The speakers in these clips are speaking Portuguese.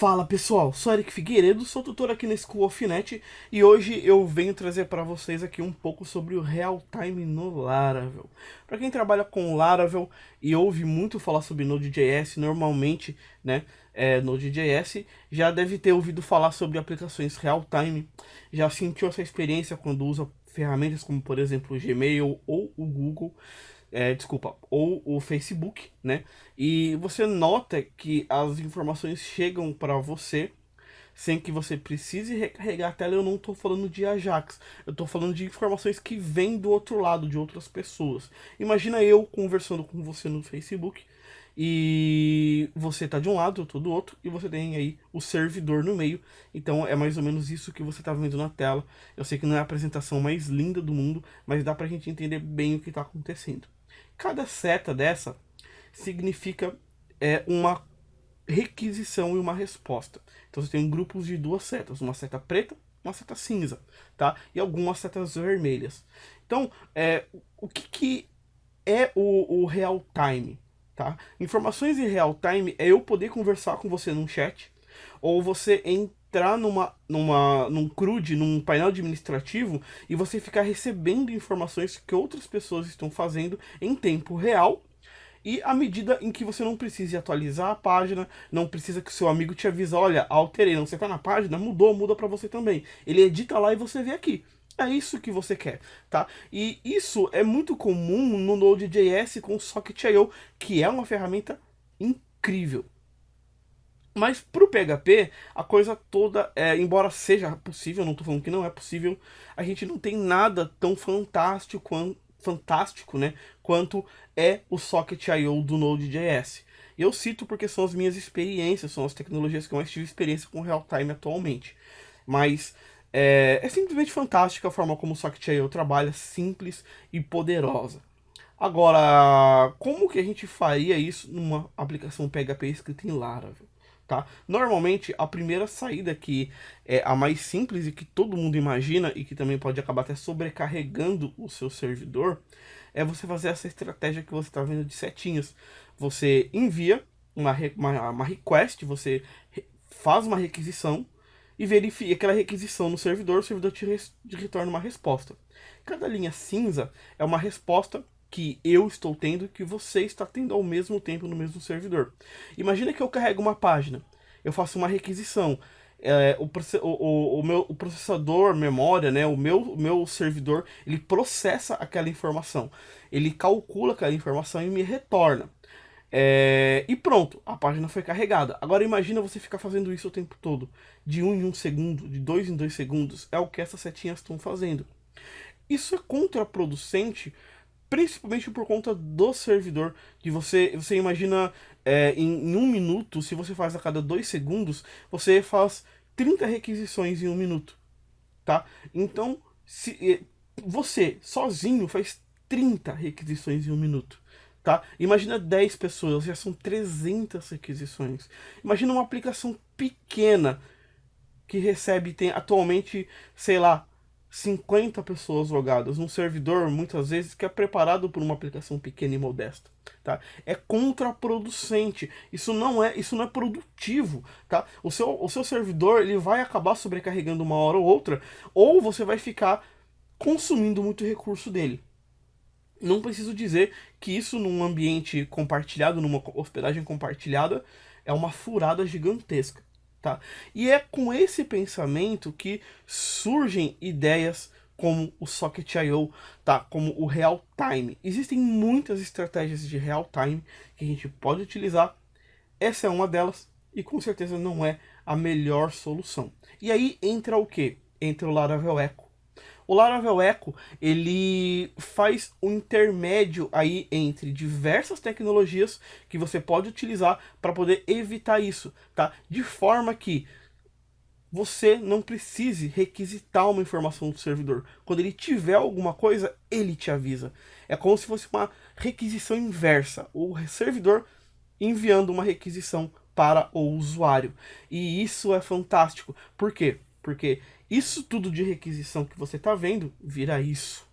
Fala pessoal, sou Eric Figueiredo, sou tutor aqui na School of Net e hoje eu venho trazer para vocês aqui um pouco sobre o Real Time no Laravel. Para quem trabalha com Laravel e ouve muito falar sobre Node.js, normalmente, né, Node.js, já deve ter ouvido falar sobre aplicações Real Time, já sentiu essa experiência quando usa ferramentas como, por exemplo, o Gmail ou o Google. Ou o Facebook, né? E você nota que as informações chegam para você sem que você precise recarregar a tela. Eu não estou falando de Ajax, eu estou falando de informações que vêm do outro lado, de outras pessoas. Imagina eu conversando com você no Facebook e você tá de um lado, eu tô do outro, e você tem aí o servidor no meio. Então é mais ou menos isso que você tá vendo na tela. Eu sei que não é a apresentação mais linda do mundo, mas dá pra gente entender bem o que tá acontecendo. Cada seta dessa significa uma requisição e uma resposta. Então você tem grupos de duas setas, uma seta preta, uma seta cinza, tá? E algumas setas vermelhas. Então, o que é o real time, tá? Informações em real time é eu poder conversar com você num chat, ou você entrar num CRUD, num painel administrativo, e você ficar recebendo informações que outras pessoas estão fazendo em tempo real, e à medida em que você não precise atualizar a página, não precisa que o seu amigo te avise, olha, alterei, não, você tá na página, mudou, muda para você também. Ele edita lá e você vê aqui. É isso que você quer, tá? E isso é muito comum no Node.js com Socket.io, que é uma ferramenta incrível. Mas pro PHP, a coisa toda, embora seja possível, não tô falando que não é possível, a gente não tem nada tão fantástico, né, quanto é o Socket.io do Node.js. Eu cito porque são as minhas experiências, são as tecnologias que eu mais tive experiência com real-time atualmente. Mas é simplesmente fantástica a forma como o Socket.io trabalha, simples e poderosa. Agora, como que a gente faria isso numa aplicação PHP escrita em Laravel? Tá? Normalmente, a primeira saída, que é a mais simples e que todo mundo imagina e que também pode acabar até sobrecarregando o seu servidor, é você fazer essa estratégia que você está vendo de setinhas. Você envia uma request, você faz uma requisição e verifica aquela requisição no servidor, o servidor te retorna uma resposta. Cada linha cinza é uma resposta que eu estou tendo e que você está tendo ao mesmo tempo no mesmo servidor. Imagina que eu carrego uma página, eu faço uma requisição, o processador, memória, né, o meu servidor, ele processa aquela informação, ele calcula aquela informação e me retorna. E pronto, a página foi carregada. Agora imagina você ficar fazendo isso o tempo todo, de 1 em 1 segundo, de 2 em 2 segundos, é o que essas setinhas estão fazendo. Isso é contraproducente, principalmente por conta do servidor. Você imagina, em 1 minuto, se você faz a cada 2 segundos, você faz 30 requisições em 1 minuto, tá? Então, se você sozinho faz 30 requisições em 1 minuto, tá? Imagina 10 pessoas, já são 300 requisições. Imagina uma aplicação pequena que recebe, tem atualmente, sei lá, 50 pessoas logadas num servidor, muitas vezes, que é preparado por uma aplicação pequena e modesta, tá? É contraproducente, isso não é produtivo, tá? O seu servidor, ele vai acabar sobrecarregando uma hora ou outra, ou você vai ficar consumindo muito recurso dele. Não preciso dizer que isso num ambiente compartilhado, numa hospedagem compartilhada, é uma furada gigantesca, tá? E é com esse pensamento que surgem ideias como o Socket.io, tá? Como o Real Time. Existem muitas estratégias de Real Time que a gente pode utilizar. Essa é uma delas e com certeza não é a melhor solução. E aí entra o quê? Entra o Laravel Echo. O Laravel Echo, ele faz um intermédio aí entre diversas tecnologias que você pode utilizar para poder evitar isso, tá? De forma que você não precise requisitar uma informação do servidor. Quando ele tiver alguma coisa, ele te avisa. É como se fosse uma requisição inversa. O servidor enviando uma requisição para o usuário. E isso é fantástico. Por quê? Porque isso tudo de requisição que você está vendo vira isso.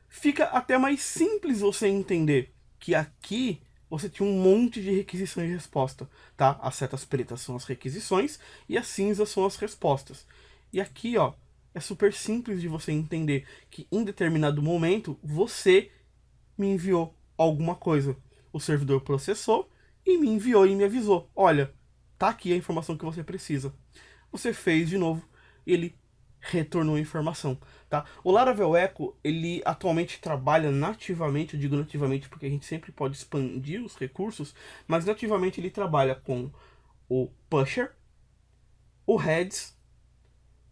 Fica até mais simples você entender que aqui você tinha um monte de requisição e resposta, tá? As setas pretas são as requisições e as cinzas são as respostas. E aqui, ó, é super simples de você entender que em determinado momento você me enviou alguma coisa. O servidor processou e me enviou e me avisou. Olha, tá aqui a informação que você precisa. Você fez de novo e ele retornou a informação, tá? O Laravel Echo, ele atualmente trabalha nativamente, eu digo nativamente porque a gente sempre pode expandir os recursos, mas nativamente ele trabalha com o Pusher, o Heads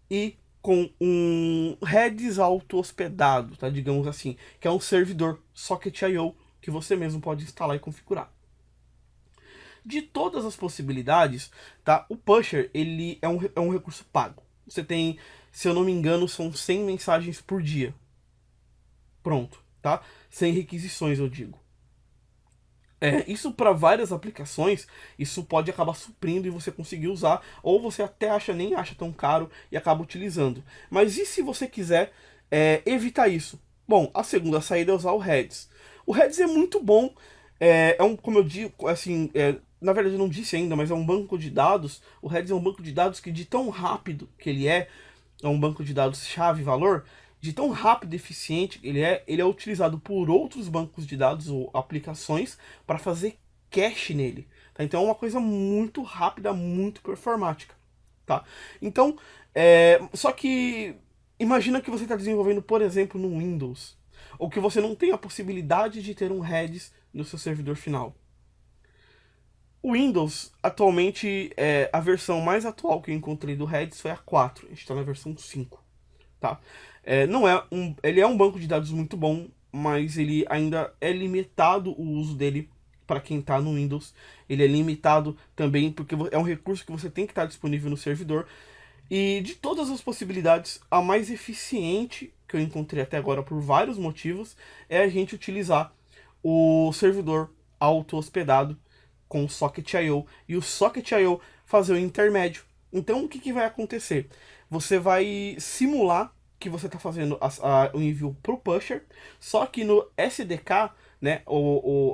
e com um Redis auto-hospedado, tá? Digamos assim, que é um servidor Socket.io que você mesmo pode instalar e configurar. De todas as possibilidades, tá? O Pusher, ele é um recurso pago. Você tem, se eu não me engano, são 100 mensagens por dia. Pronto, tá? Sem requisições, eu digo. Isso para várias aplicações, isso pode acabar suprindo e você conseguir usar, ou você até nem acha tão caro e acaba utilizando. Mas e se você quiser evitar isso? Bom, a segunda saída é usar o Redis. O Redis é muito bom, como eu digo, assim, na verdade eu não disse ainda, mas é um banco de dados. O Redis é um banco de dados que de tão rápido que ele é um banco de dados chave-valor, de tão rápido e eficiente que ele é utilizado por outros bancos de dados ou aplicações para fazer cache nele. Tá? Então é uma coisa muito rápida, muito performática. Tá? Então, só que imagina que você está desenvolvendo, por exemplo, no Windows, ou que você não tem a possibilidade de ter um Redis no seu servidor final. O Windows, atualmente, a versão mais atual que eu encontrei do Redis foi a 4. A gente está na versão 5. Tá? Não é ele é um banco de dados muito bom, mas ele ainda é limitado o uso dele para quem está no Windows. Ele é limitado também porque é um recurso que você tem que estar disponível no servidor. E de todas as possibilidades, a mais eficiente que eu encontrei até agora por vários motivos é a gente utilizar o servidor auto-hospedado com o Socket.io e o Socket.io fazer o intermédio. Então o que vai acontecer? Você vai simular que você está fazendo o envio para o pusher, só que no SDK, né,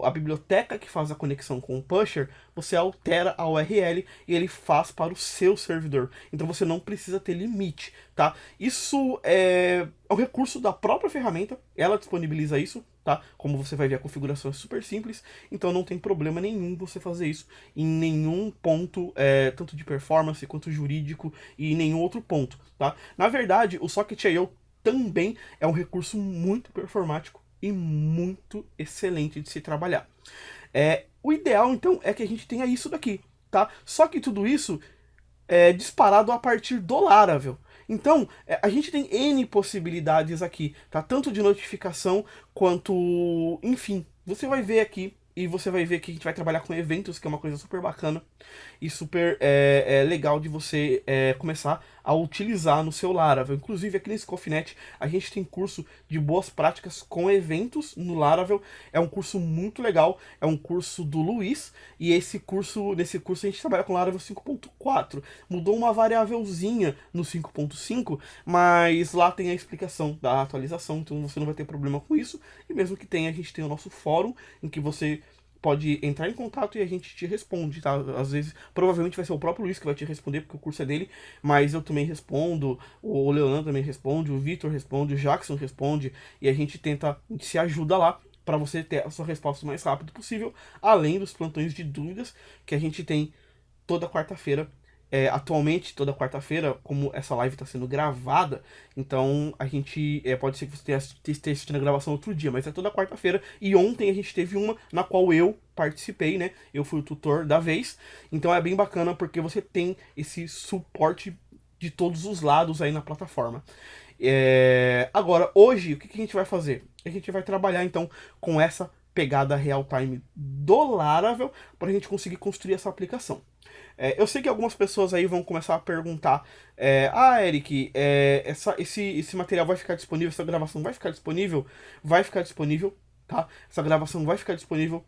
a biblioteca que faz a conexão com o pusher, você altera a URL e ele faz para o seu servidor. Então você não precisa ter limite, tá? Isso é um recurso da própria ferramenta, ela disponibiliza isso, tá? Como você vai ver, a configuração é super simples, então não tem problema nenhum você fazer isso em nenhum ponto, tanto de performance quanto jurídico e em nenhum outro ponto, tá? Na verdade, o Socket.io também é um recurso muito performático e muito excelente de se trabalhar. O ideal, então, é que a gente tenha isso daqui, tá? Só que tudo isso é disparado a partir do Laravel. Então, a gente tem N possibilidades aqui, tá? Tanto de notificação quanto... Enfim, você vai ver aqui, e você vai ver que a gente vai trabalhar com eventos, que é uma coisa super bacana e super legal de você começar a utilizar no seu Laravel. Inclusive, aqui nesse Cofinet, a gente tem curso de boas práticas com eventos no Laravel. É um curso muito legal, é um curso do Luiz, e nesse curso a gente trabalha com Laravel 5.4. Mudou uma variávelzinha no 5.5, mas lá tem a explicação da atualização, então você não vai ter problema com isso. E mesmo que tenha, a gente tem o nosso fórum, em que você pode entrar em contato e a gente te responde, tá? Às vezes, provavelmente vai ser o próprio Luiz que vai te responder, porque o curso é dele, mas eu também respondo, o Leonardo também responde, o Vitor responde, o Jackson responde, e a gente se ajuda lá para você ter a sua resposta o mais rápido possível, além dos plantões de dúvidas que a gente tem toda quarta-feira. Atualmente, toda quarta-feira, como essa live está sendo gravada, então a gente pode ser que você esteja assistindo a gravação outro dia, mas é toda quarta-feira. E ontem a gente teve uma na qual eu participei, né? Eu fui o tutor da vez. Então é bem bacana porque você tem esse suporte de todos os lados aí na plataforma. Agora, hoje, o que a gente vai fazer? A gente vai trabalhar então com essa pegada real-time do Laravel para a gente conseguir construir essa aplicação. Eu sei que algumas pessoas aí vão começar a perguntar: Eric, esse material vai ficar disponível? Essa gravação vai ficar disponível? Vai ficar disponível, tá? Essa gravação vai ficar disponível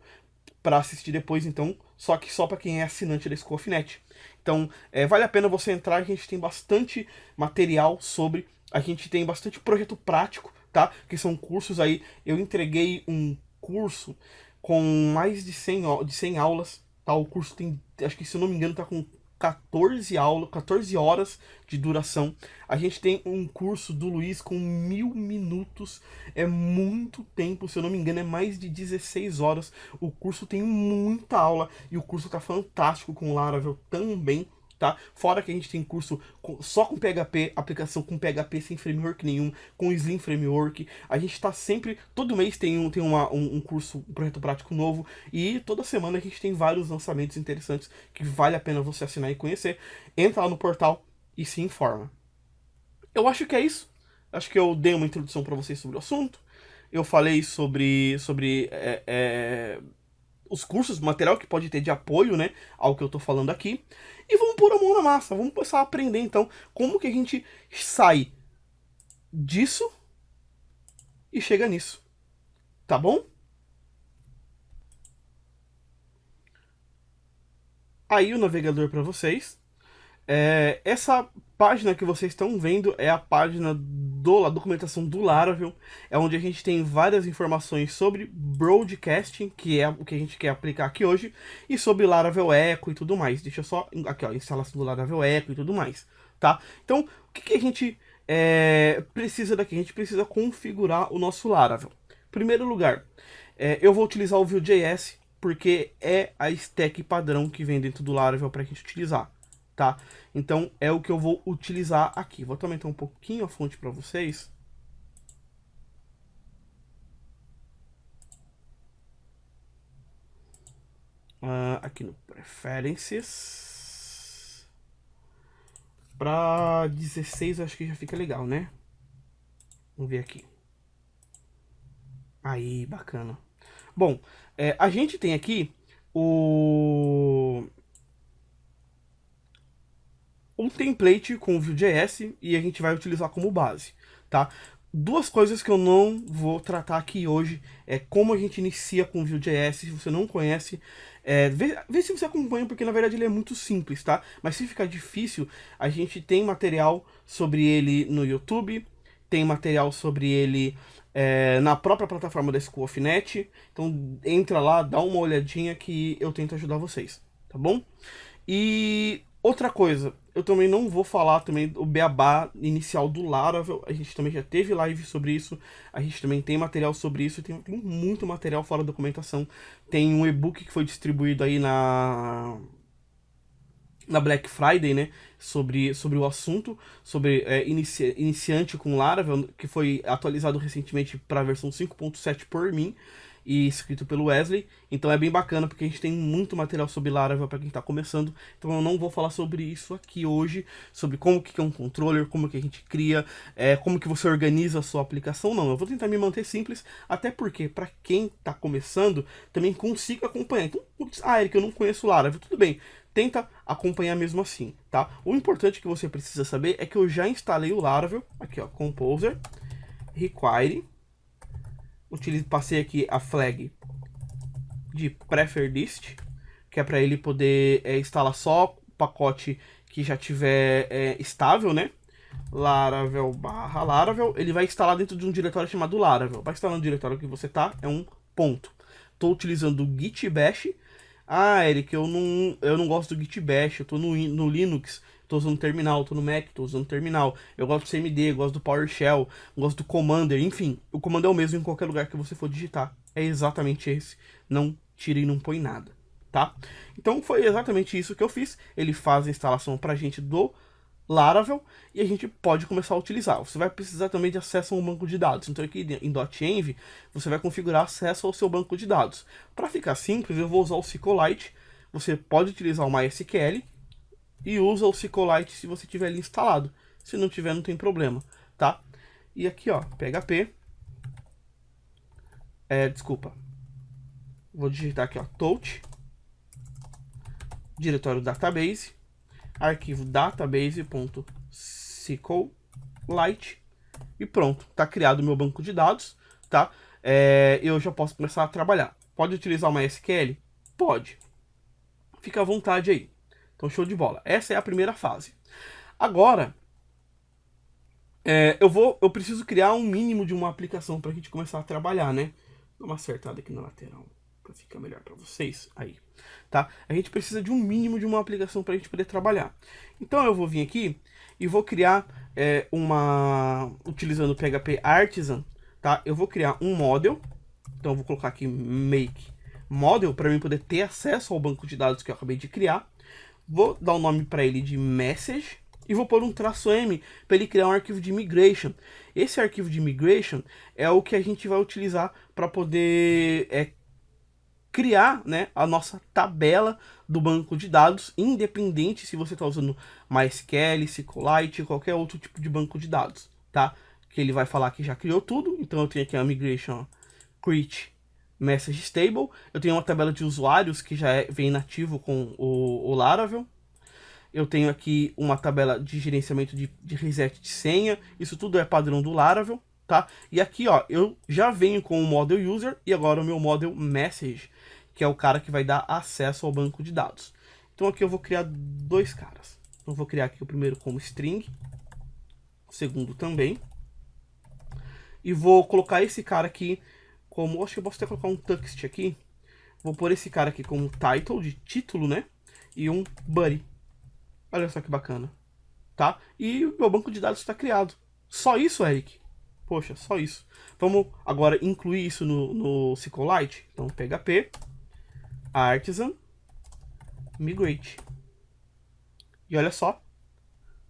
para assistir depois, então, só que só para quem é assinante da Scofinet. Então, vale a pena você entrar, a gente tem bastante material sobre, a gente tem bastante projeto prático, tá? Que são cursos aí. Eu entreguei um curso com mais de 100 aulas, tá? O curso tem, acho que se eu não me engano, tá com 14 horas de duração. A gente tem um curso do Luiz com 1000 minutos. É muito tempo, se eu não me engano, é mais de 16 horas. O curso tem muita aula e o curso tá fantástico com o Laravel também. Tá? Fora que a gente tem curso só com PHP, aplicação com PHP sem framework nenhum, com Slim Framework. A gente tá sempre, todo mês tem um curso, um projeto prático novo, e toda semana a gente tem vários lançamentos interessantes que vale a pena você assinar e conhecer. Entra lá no portal e se informa. Eu acho que é isso. Acho que eu dei uma introdução para vocês sobre o assunto. Eu falei sobre os cursos, material que pode ter de apoio, né, ao que eu tô falando aqui. E vamos pôr a mão na massa, vamos começar a aprender então como que a gente sai disso e chega nisso, tá bom? Aí o navegador para vocês. Essa página que vocês estão vendo é a página da documentação do Laravel, é onde a gente tem várias informações sobre broadcasting, que é o que a gente quer aplicar aqui hoje, e sobre Laravel Echo e tudo mais. Deixa eu só, aqui ó, instalação do Laravel Echo e tudo mais, tá? Então, o que a gente precisa daqui? A gente precisa configurar o nosso Laravel. Em primeiro lugar, eu vou utilizar o Vue.js, porque é a stack padrão que vem dentro do Laravel para a gente utilizar. Tá? Então é o que eu vou utilizar aqui. Vou aumentar um pouquinho a fonte para vocês. Aqui no Preferences. Para 16 acho que já fica legal, né? Vamos ver aqui. Aí, bacana. Bom, a gente tem aqui um template com o Vue.js e a gente vai utilizar como base, tá? Duas coisas que eu não vou tratar aqui hoje é como a gente inicia com o Vue.js. Se você não conhece, vê se você acompanha, porque na verdade ele é muito simples, tá? Mas se ficar difícil, a gente tem material sobre ele no YouTube, tem material sobre ele na própria plataforma da School of Net. Então entra lá, dá uma olhadinha que eu tento ajudar vocês, tá bom? E outra coisa, eu também não vou falar também do beabá inicial do Laravel. A gente também já teve live sobre isso. A gente também tem material sobre isso. Tem muito material fora da documentação. Tem um e-book que foi distribuído aí na Black Friday, né? Sobre o assunto, sobre iniciante com Laravel, que foi atualizado recentemente para a versão 5.7 por mim e escrito pelo Wesley. Então é bem bacana, porque a gente tem muito material sobre Laravel para quem está começando. Então eu não vou falar sobre isso aqui hoje, sobre como que é um controller, como que a gente cria, como que você organiza a sua aplicação. Não, eu vou tentar me manter simples, até porque para quem está começando também consiga acompanhar. Então, Eric, eu não conheço Laravel, tudo bem. Tenta acompanhar mesmo assim, tá? O importante que você precisa saber é que eu já instalei o Laravel, aqui ó, Composer, Require, passei aqui a flag de Preferred List, que é para ele poder instalar só o pacote que já tiver estável, né? Laravel, ele vai instalar dentro de um diretório chamado Laravel. Vai instalar no diretório que você tá, é um ponto. Estou utilizando o Git Bash. Eric, eu não gosto do Git Bash, eu tô no Linux, tô usando terminal, tô no Mac, tô usando terminal. Eu gosto do CMD, gosto do PowerShell, gosto do Commander, enfim. O comando é o mesmo em qualquer lugar que você for digitar. É exatamente esse. Não tire e não põe nada, tá? Então foi exatamente isso que eu fiz. Ele faz a instalação pra gente do Laravel e a gente pode começar a utilizar. Você vai precisar também de acesso a um banco de dados. Então aqui em .env você vai configurar acesso ao seu banco de dados. Para ficar simples, eu vou usar o SQLite. Você pode utilizar o MySQL e usa o SQLite se você tiver ele instalado. Se não tiver, não tem problema, tá? E aqui, ó, PHP. Desculpa. Vou digitar aqui, ó, touch, diretório database, arquivo database.sqlite e pronto, tá criado o meu banco de dados, tá? Eu já posso começar a trabalhar. Pode utilizar o MySQL? Pode. Fica à vontade aí. Então, show de bola. Essa é a primeira fase. Agora, eu preciso criar um mínimo de uma aplicação para a gente começar a trabalhar, né? Dá uma acertada aqui na lateral. para ficar melhor para vocês aí, tá? A gente precisa de um mínimo de uma aplicação para a gente poder trabalhar. Então eu vou vir aqui e vou criar utilizando o PHP Artisan, tá? Eu vou criar um model, então eu vou colocar aqui make model para mim poder ter acesso ao banco de dados que eu acabei de criar. Vou dar o nome para ele de message e vou pôr um -m para ele criar um arquivo de migration. Esse arquivo de migration é o que a gente vai utilizar para poder criar, né, a nossa tabela do banco de dados, independente se você está usando MySQL, SQLite, qualquer outro tipo de banco de dados, tá? Que ele vai falar que já criou tudo. Então eu tenho aqui a migration create message stable. Eu tenho uma tabela de usuários que já vem nativo com o Laravel. Eu tenho aqui uma tabela de gerenciamento de reset de senha. Isso tudo é padrão do Laravel, tá? E aqui, ó, eu já venho com o model user e agora o meu model message, que é o cara que vai dar acesso ao banco de dados. Então aqui eu vou criar dois caras. Eu vou criar aqui o primeiro como string, o segundo também. E vou colocar esse cara aqui como... Acho que eu posso até colocar um text aqui. Vou pôr esse cara aqui como title, de título, né? E um buddy. Olha só que bacana, tá? E o meu banco de dados está criado. Só isso, Eric? Poxa, só isso. Vamos agora incluir isso no SQLite. Então, PHP, Artisan, Migrate. E olha só,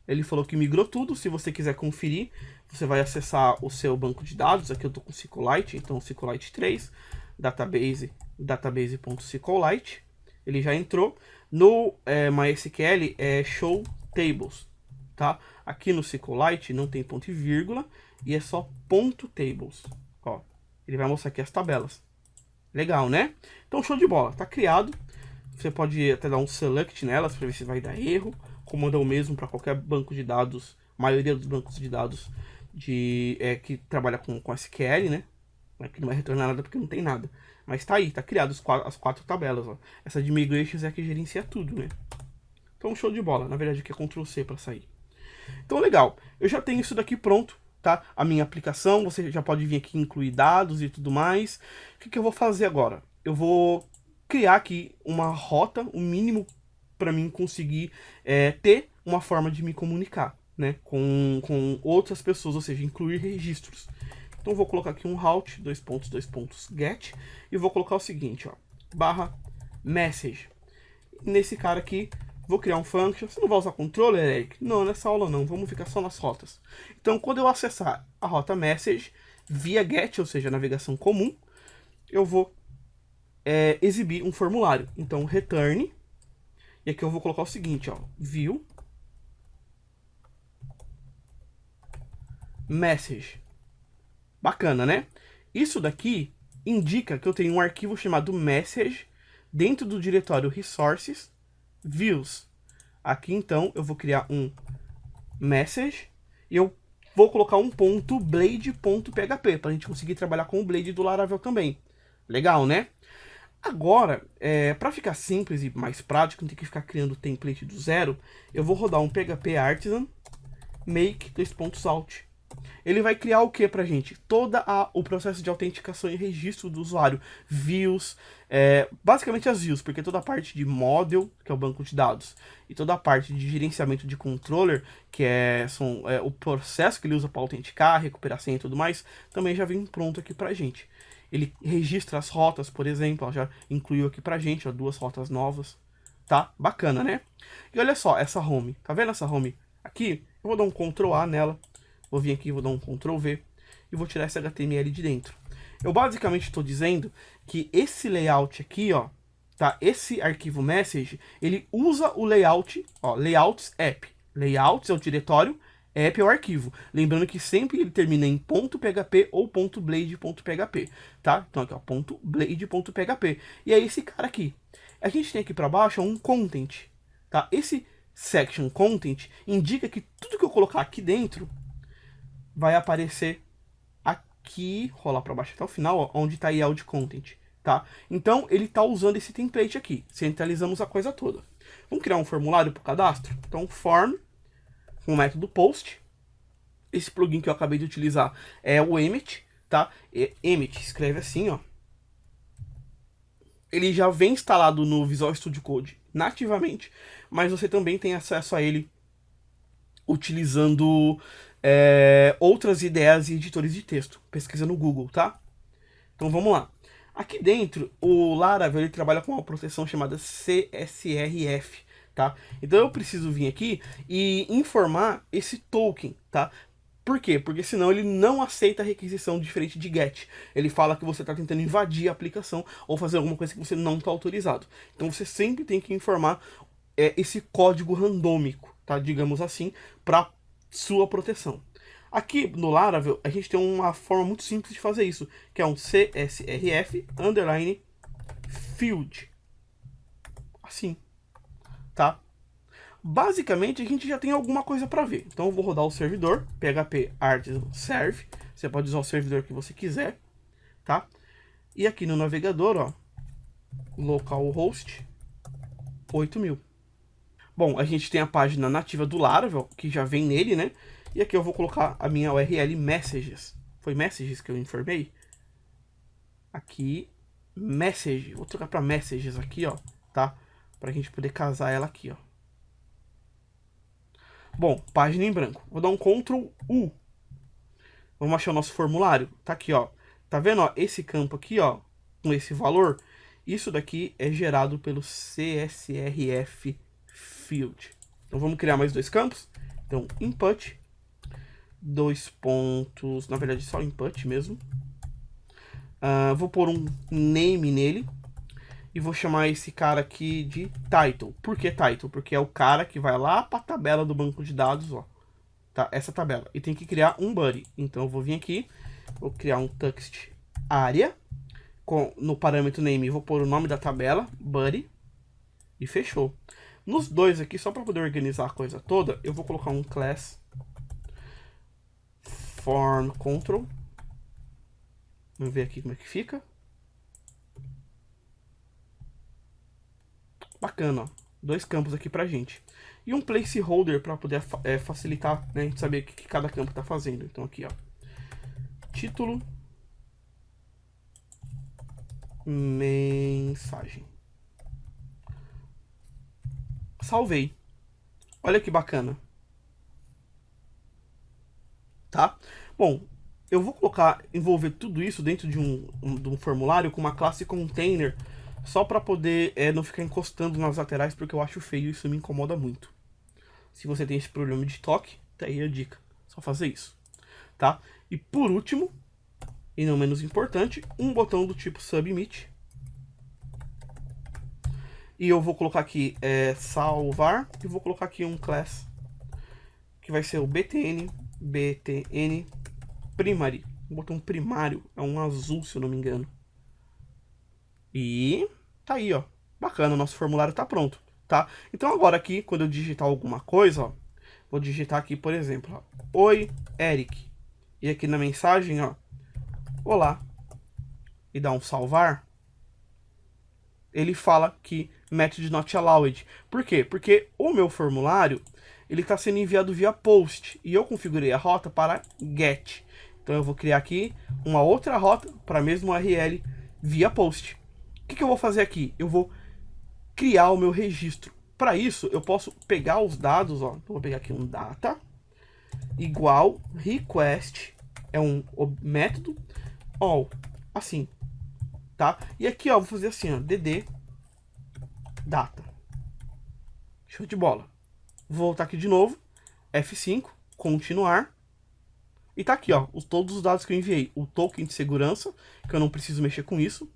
ele falou que migrou tudo. Se você quiser conferir, você vai acessar o seu banco de dados. Aqui eu estou com SQLite, então SQLite 3, database.sqlite. Ele já entrou. No MySQL é show tables, tá? Aqui no SQLite não tem ponto e vírgula e é só ponto tables. Ó, ele vai mostrar aqui as tabelas. Legal, né? Então show de bola, tá criado. Você pode até dar um select nelas para ver se vai dar erro. O comando é o mesmo para qualquer banco de dados, maioria dos bancos de dados que trabalha com SQL, né? Aqui não vai retornar nada porque não tem nada. Mas tá aí, tá criado as quatro tabelas, ó. Essa de migrations é a que gerencia tudo, né? Então show de bola. Na verdade aqui é Ctrl C para sair. Então legal, eu já tenho isso daqui pronto, tá? A minha aplicação, você já pode vir aqui incluir dados e tudo mais. O que eu vou fazer agora? Eu vou criar aqui uma rota, o mínimo para mim conseguir ter uma forma de me comunicar, né? Com outras pessoas, ou seja, incluir registros. Então vou colocar aqui um route, get, e vou colocar o seguinte, ó, /message. Nesse cara aqui, vou criar um function. Você não vai usar controller, Eric? Não, nessa aula não, vamos ficar só nas rotas. Então quando eu acessar a rota message via get, ou seja, navegação comum, eu vou exibir um formulário. Então return, e aqui eu vou colocar o seguinte, ó, view message. Bacana, né? Isso daqui indica que eu tenho um arquivo chamado message dentro do diretório resources views. Aqui então eu vou criar um message e eu vou colocar um ponto blade.php para a gente conseguir trabalhar com o Blade do Laravel também. Legal, né? Agora, para ficar simples e mais prático, não ter que ficar criando template do zero, eu vou rodar um PHP Artisan make .out. Ele vai criar o que pra gente? Todo o processo de autenticação e registro do usuário. Views, basicamente as views, porque toda a parte de model, que é o banco de dados, e toda a parte de gerenciamento de controller, que são o processo que ele usa para autenticar, recuperar senha e tudo mais, também já vem pronto aqui pra gente. Ele registra as rotas, por exemplo, ó, já incluiu aqui pra gente, ó, 2 rotas novas. Tá? Bacana, né? E olha só, essa home. Tá vendo essa home aqui? Eu vou dar um Ctrl A nela. Vou vir aqui, vou dar um Ctrl V e vou tirar esse HTML de dentro. Eu basicamente estou dizendo que esse layout aqui, ó, tá? Esse arquivo message, ele usa o layout, ó, layouts app. Layouts é o diretório, app é o arquivo. Lembrando que sempre ele termina em .php ou .blade.php, tá? Então aqui, ó, .blade.php. E é esse cara aqui. A gente tem aqui para baixo um content, tá? Esse section content indica que tudo que eu colocar aqui dentro vai aparecer aqui, rolar para baixo até o final, ó, onde está yield content, tá? Então ele está usando esse template aqui. Centralizamos a coisa toda. Vamos criar um formulário para o cadastro. Então form com o método post. Esse plugin que eu acabei de utilizar é o Emmet, tá? Emmet escreve assim, ó. ele já vem instalado no Visual Studio Code nativamente, mas você também tem acesso a ele utilizando outras ideias e editores de texto. Pesquisa no Google, tá? Então vamos lá. Aqui dentro, o Laravel ele trabalha com uma proteção chamada CSRF, tá? Então eu preciso vir aqui e informar esse token, tá? Por quê? Porque senão ele não aceita a requisição diferente de GET. Ele fala que você está tentando invadir a aplicação ou fazer alguma coisa que você não está autorizado. Então você sempre tem que informar esse código randômico, tá? Digamos assim, para sua proteção. Aqui no Laravel, a gente tem uma forma muito simples de fazer isso, que é um CSRF underline field. Assim, tá? Basicamente, a gente já tem alguma coisa para ver. Então, eu vou rodar o servidor, PHP Artisan Serve. Você pode usar o servidor que você quiser, tá? E aqui no navegador, ó, localhost 8000. Bom, a gente tem a página nativa do Laravel, que já vem nele, né? E aqui eu vou colocar a minha URL messages. Foi messages que eu informei? Aqui, message. Vou trocar para messages aqui, ó, tá? Pra gente poder casar ela aqui, ó. Bom, página em branco. Vou dar um Ctrl U. Vamos achar o nosso formulário. Tá aqui, ó. Tá vendo, ó? Esse campo aqui, ó, com esse valor, isso daqui é gerado pelo CSRF field. Então vamos criar mais dois campos. Então, input, dois pontos, na verdade só input mesmo. Vou pôr um name nele. E vou chamar esse cara aqui de title. Por que title? Porque é o cara que vai lá para a tabela do banco de dados, ó. Tá? Essa tabela. E tem que criar um buddy. Então eu vou vir aqui, vou criar um text área. No parâmetro name vou pôr o nome da tabela, buddy. E fechou. Nos dois aqui, só para poder organizar a coisa toda, eu vou colocar um class form control. Vamos ver aqui como é que fica. Bacana, ó. Dois campos aqui pra gente. E um placeholder para poder facilitar, né, a gente saber o que cada campo tá fazendo. Então aqui, ó. Título. Mensagem. Salvei. Olha que bacana. Tá? Bom, eu vou envolver tudo isso dentro de um formulário com uma classe container, só para poder não ficar encostando nas laterais, porque eu acho feio e isso me incomoda muito. Se você tem esse problema de toque, tá aí a dica. Só fazer isso, tá? E por último, e não menos importante, um botão do tipo submit. E eu vou colocar aqui salvar, e vou colocar aqui um class, que vai ser o btn primary. Um botão primário, é um azul, se eu não me engano. E tá aí, ó. Bacana, o nosso formulário tá pronto, tá? Então agora aqui, quando eu digitar alguma coisa, ó, vou digitar aqui, por exemplo, ó, oi, Eric. E aqui na mensagem, ó, olá. E dá um salvar. Ele fala que method not allowed. Por quê? Porque o meu formulário, ele está sendo enviado via post. E eu configurei a rota para get. Então eu vou criar aqui uma outra rota para a mesma URL via post. O que eu vou fazer aqui? Eu vou criar o meu registro. Para isso, eu posso pegar os dados, ó. Então, vou pegar aqui um data igual request, é um método, all, assim, tá? E aqui, ó, vou fazer assim, ó, dd data. Show de bola. Vou voltar aqui de novo, F5, continuar. E tá aqui, ó, todos os dados que eu enviei. O token de segurança, que eu não preciso mexer com isso.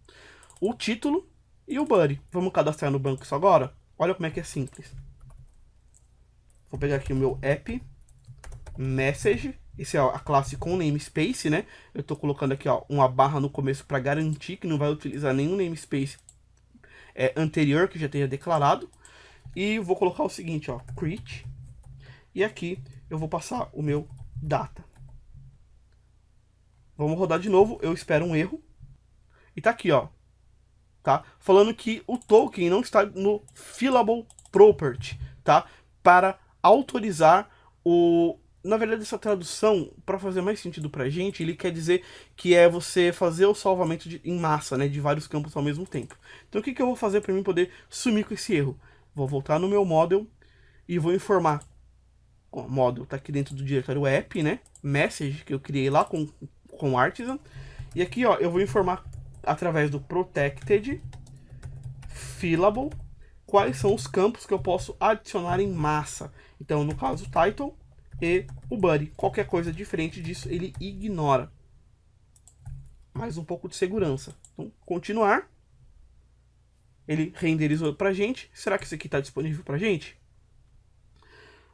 O título e o buddy. Vamos cadastrar no banco isso agora? Olha como é que é simples. Vou pegar aqui o meu app message. Esse é a classe com namespace, né? Eu tô colocando aqui, ó, uma barra no começo para garantir que não vai utilizar nenhum namespace anterior que já tenha declarado. E vou colocar o seguinte, ó, create. E aqui eu vou passar o meu data. Vamos rodar de novo, eu espero um erro. E tá aqui, ó. Tá? Falando que o token não está no fillable property, tá? Para autorizar Na verdade, essa tradução, para fazer mais sentido pra gente, ele quer dizer que é você fazer o salvamento em massa, né, de vários campos ao mesmo tempo. Então o que eu vou fazer para mim poder sumir com esse erro? Vou voltar no meu model e vou informar. O model está aqui dentro do diretório app, né, message, que eu criei lá com Artisan. E aqui, ó, eu vou informar através do protected fillable quais são os campos que eu posso adicionar em massa. Então, no caso, title e o body. Qualquer coisa diferente disso, ele ignora. Mais um pouco de segurança. Então, continuar. Ele renderizou pra gente. Será que isso aqui está disponível pra gente?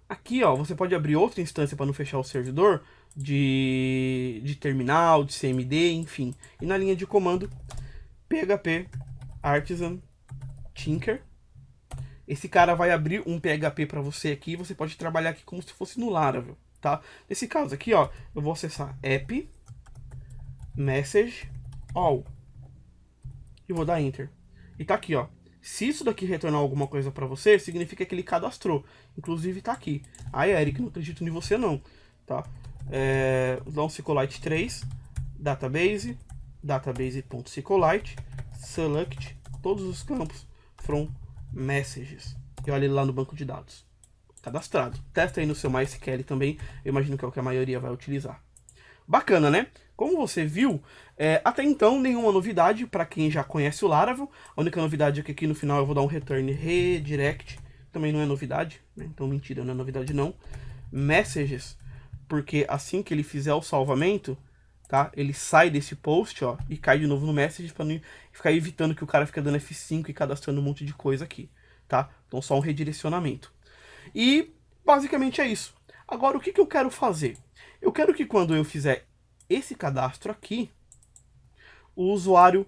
Aqui, ó, você pode abrir outra instância para não fechar o servidor de terminal, de CMD, enfim. E na linha de comando, PHP Artisan Tinker. Esse cara vai abrir um PHP para você aqui e você pode trabalhar aqui como se fosse no Laravel, tá? Nesse caso aqui, ó, eu vou acessar app, message, all e vou dar enter. E tá aqui, ó. Se isso daqui retornar alguma coisa para você, significa que ele cadastrou. Inclusive tá aqui. Ai, Eric, não acredito em você não, tá? Vou dar um SQLite 3, database, database.sqlite, select todos os campos from messages. E olha ele lá no banco de dados. Cadastrado. Testa aí no seu MySQL também. Eu imagino que é o que a maioria vai utilizar. Bacana, né? Como você viu, até então nenhuma novidade para quem já conhece o Laravel. A única novidade é que aqui no final eu vou dar um return redirect. Também não é novidade, né? Então mentira, não é novidade não. Messages, porque assim que ele fizer o salvamento, tá? Ele sai desse post, ó, e cai de novo no message para não ficar evitando que o cara fique dando F5 e cadastrando um monte de coisa aqui, tá? Então só um redirecionamento. E basicamente é isso. Agora o que eu quero fazer? Eu quero que quando eu fizer esse cadastro aqui, o usuário,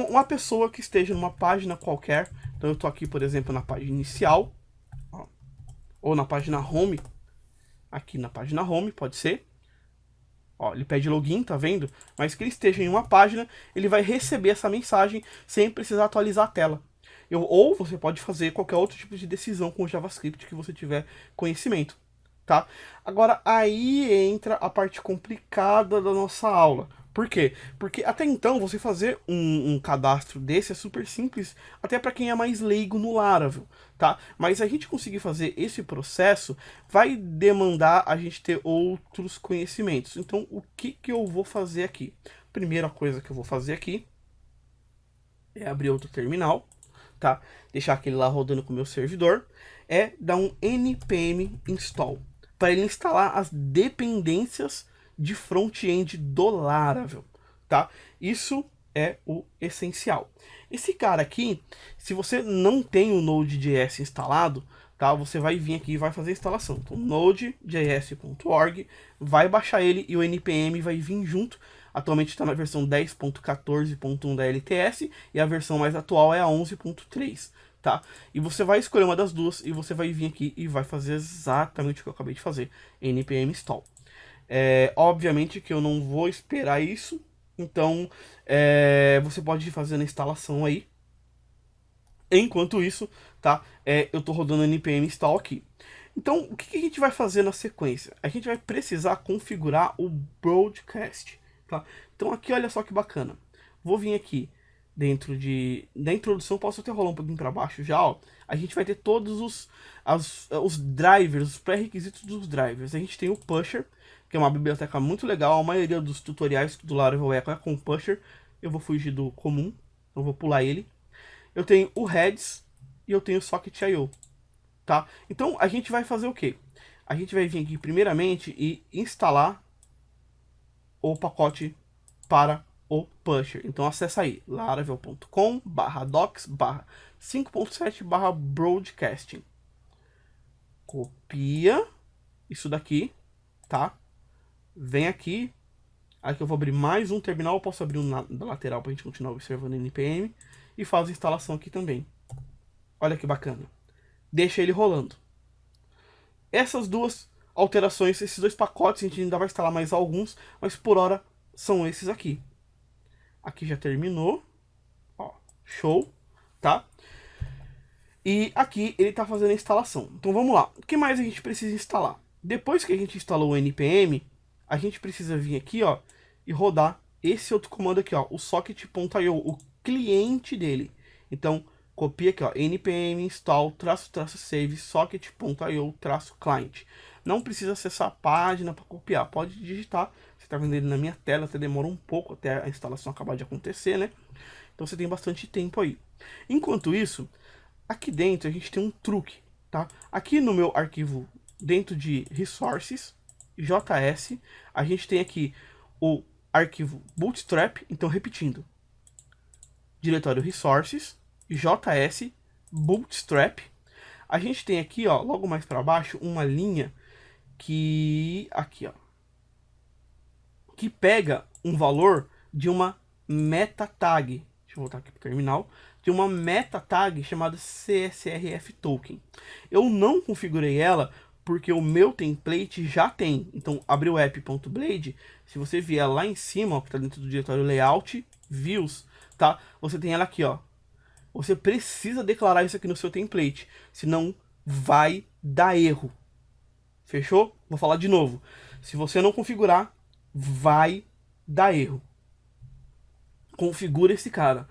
uma pessoa que esteja numa página qualquer, então eu estou aqui, por exemplo, na página inicial, ó, ou na página home, aqui na página home, pode ser. Ó, ele pede login, tá vendo? Mas que ele esteja em uma página, ele vai receber essa mensagem sem precisar atualizar a tela. Ou você pode fazer qualquer outro tipo de decisão com o JavaScript que você tiver conhecimento, tá? Agora, aí entra a parte complicada da nossa aula. Por quê? Porque até então, você fazer um cadastro desse é super simples, até para quem é mais leigo no Laravel, tá? Mas a gente conseguir fazer esse processo vai demandar a gente ter outros conhecimentos. Então, o que eu vou fazer aqui? Primeira coisa que eu vou fazer aqui é abrir outro terminal, tá? Deixar aquele lá rodando com o meu servidor, é dar um npm install, para ele instalar as dependências de front-end do Laravel, tá? Isso é o essencial. Esse cara aqui, se você não tem o Node.js instalado, tá? Você vai vir aqui e vai fazer a instalação. Então, nodejs.org, vai baixar ele e o npm vai vir junto. Atualmente está na versão 10.14.1 da LTS e a versão mais atual é a 11.3, tá? E você vai escolher uma das duas e você vai vir aqui e vai fazer exatamente o que eu acabei de fazer, npm install. Obviamente que eu não vou esperar isso, então você pode ir fazendo a instalação aí. Enquanto isso, tá? Eu estou rodando npm install aqui. Então, o que a gente vai fazer na sequência? A gente vai precisar configurar o broadcast, tá? Então aqui, olha só que bacana. Vou vir aqui dentro da introdução, posso até rolar um pouquinho para baixo já, ó. A gente vai ter todos os drivers, os pré-requisitos dos drivers. A gente tem o Pusher, que é uma biblioteca muito legal. A maioria dos tutoriais do Laravel Echo é com Pusher. Eu vou fugir do comum, então vou pular ele. Eu tenho o Heads e eu tenho o Socket.io, tá? Então a gente vai fazer o quê? A gente vai vir aqui primeiramente e instalar o pacote para o Pusher. Então acessa aí laravel.com/docs/5.7/broadcasting. Copia isso daqui, tá? Vem aqui. Aqui eu vou abrir mais um terminal, eu posso abrir um na lateral para a gente continuar observando o npm e faz a instalação aqui também. Olha que bacana. Deixa ele rolando. Essas duas alterações, esses dois pacotes, a gente ainda vai instalar mais alguns, mas por hora são esses aqui. Aqui já terminou. Ó, show, tá? E aqui ele está fazendo a instalação. Então vamos lá. O que mais a gente precisa instalar? Depois que a gente instalou o npm, a gente precisa vir aqui, ó, e rodar esse outro comando aqui, ó, o socket.io, o cliente dele. Então copia aqui, ó, npm install --save socket.io-client. Não precisa acessar a página para copiar, pode digitar. Você está vendo ele na minha tela, até demora um pouco até a instalação acabar de acontecer, né? Então você tem bastante tempo aí. Enquanto isso, aqui dentro a gente tem um truque, tá? Aqui no meu arquivo, dentro de resources, JS, a gente tem aqui o arquivo bootstrap. Então, repetindo, diretório resources, JS, bootstrap. A gente tem aqui, ó, logo mais para baixo, uma linha que aqui, ó, que pega um valor de uma meta tag. Deixa eu voltar aqui para o terminal. De uma meta tag chamada CSRF token. Eu não configurei ela porque o meu template já tem. Então, abrir o app.blade, se você vier lá em cima, ó, que está dentro do diretório layout, views, tá? Você tem ela aqui, ó. Você precisa declarar isso aqui no seu template, senão vai dar erro. Fechou? Vou falar de novo. Se você não configurar, vai dar erro. Configura esse cara.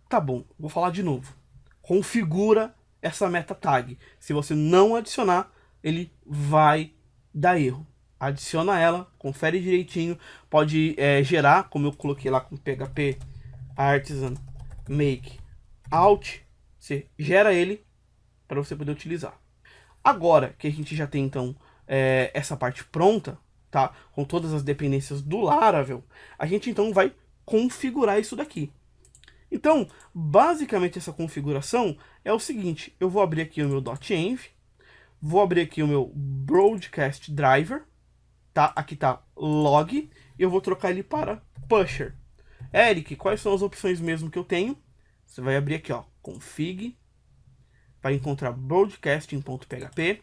Tá bom, vou falar de novo. Configura essa meta tag. Se você não adicionar, ele vai dar erro. Adiciona ela, confere direitinho. Pode gerar, como eu coloquei lá com PHP Artisan Make Out. Você gera ele para você poder utilizar. Agora que a gente já tem então essa parte pronta, tá? Com todas as dependências do Laravel, a gente então vai configurar isso daqui. Então, basicamente essa configuração é o seguinte: eu vou abrir aqui o meu .env, vou abrir aqui o meu broadcast driver, tá? Aqui tá log, e eu vou trocar ele para pusher. Eric, quais são as opções mesmo que eu tenho? Você vai abrir aqui, ó, config, vai encontrar broadcasting.php,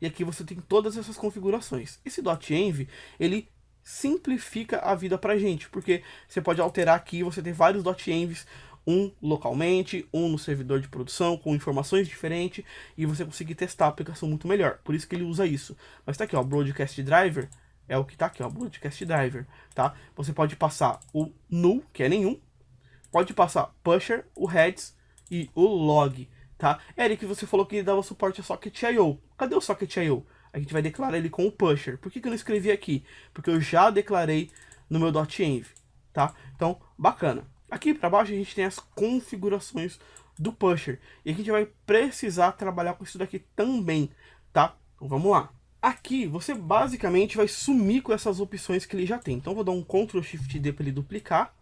e aqui você tem todas essas configurações. Esse .env, ele simplifica a vida pra gente, porque você pode alterar aqui, você tem vários .envs, um localmente, um no servidor de produção, com informações diferentes, e você conseguir testar a aplicação muito melhor. Por isso que ele usa isso. Mas tá aqui, ó, Broadcast Driver, é o que tá aqui, ó, Broadcast Driver, tá? Você pode passar o null, que é nenhum, pode passar pusher, o heads e o log, tá? Eric, você falou que ele dava suporte a Socket.io. Cadê o Socket.io? A gente vai declarar ele com o pusher. Por que eu não escrevi aqui? Porque eu já declarei no meu .env, tá? Então, bacana. Aqui para baixo a gente tem as configurações do pusher. E a gente vai precisar trabalhar com isso daqui também, tá? Então vamos lá. Aqui você basicamente vai sumir com essas opções que ele já tem. Então eu vou dar um Ctrl Shift D para ele duplicar.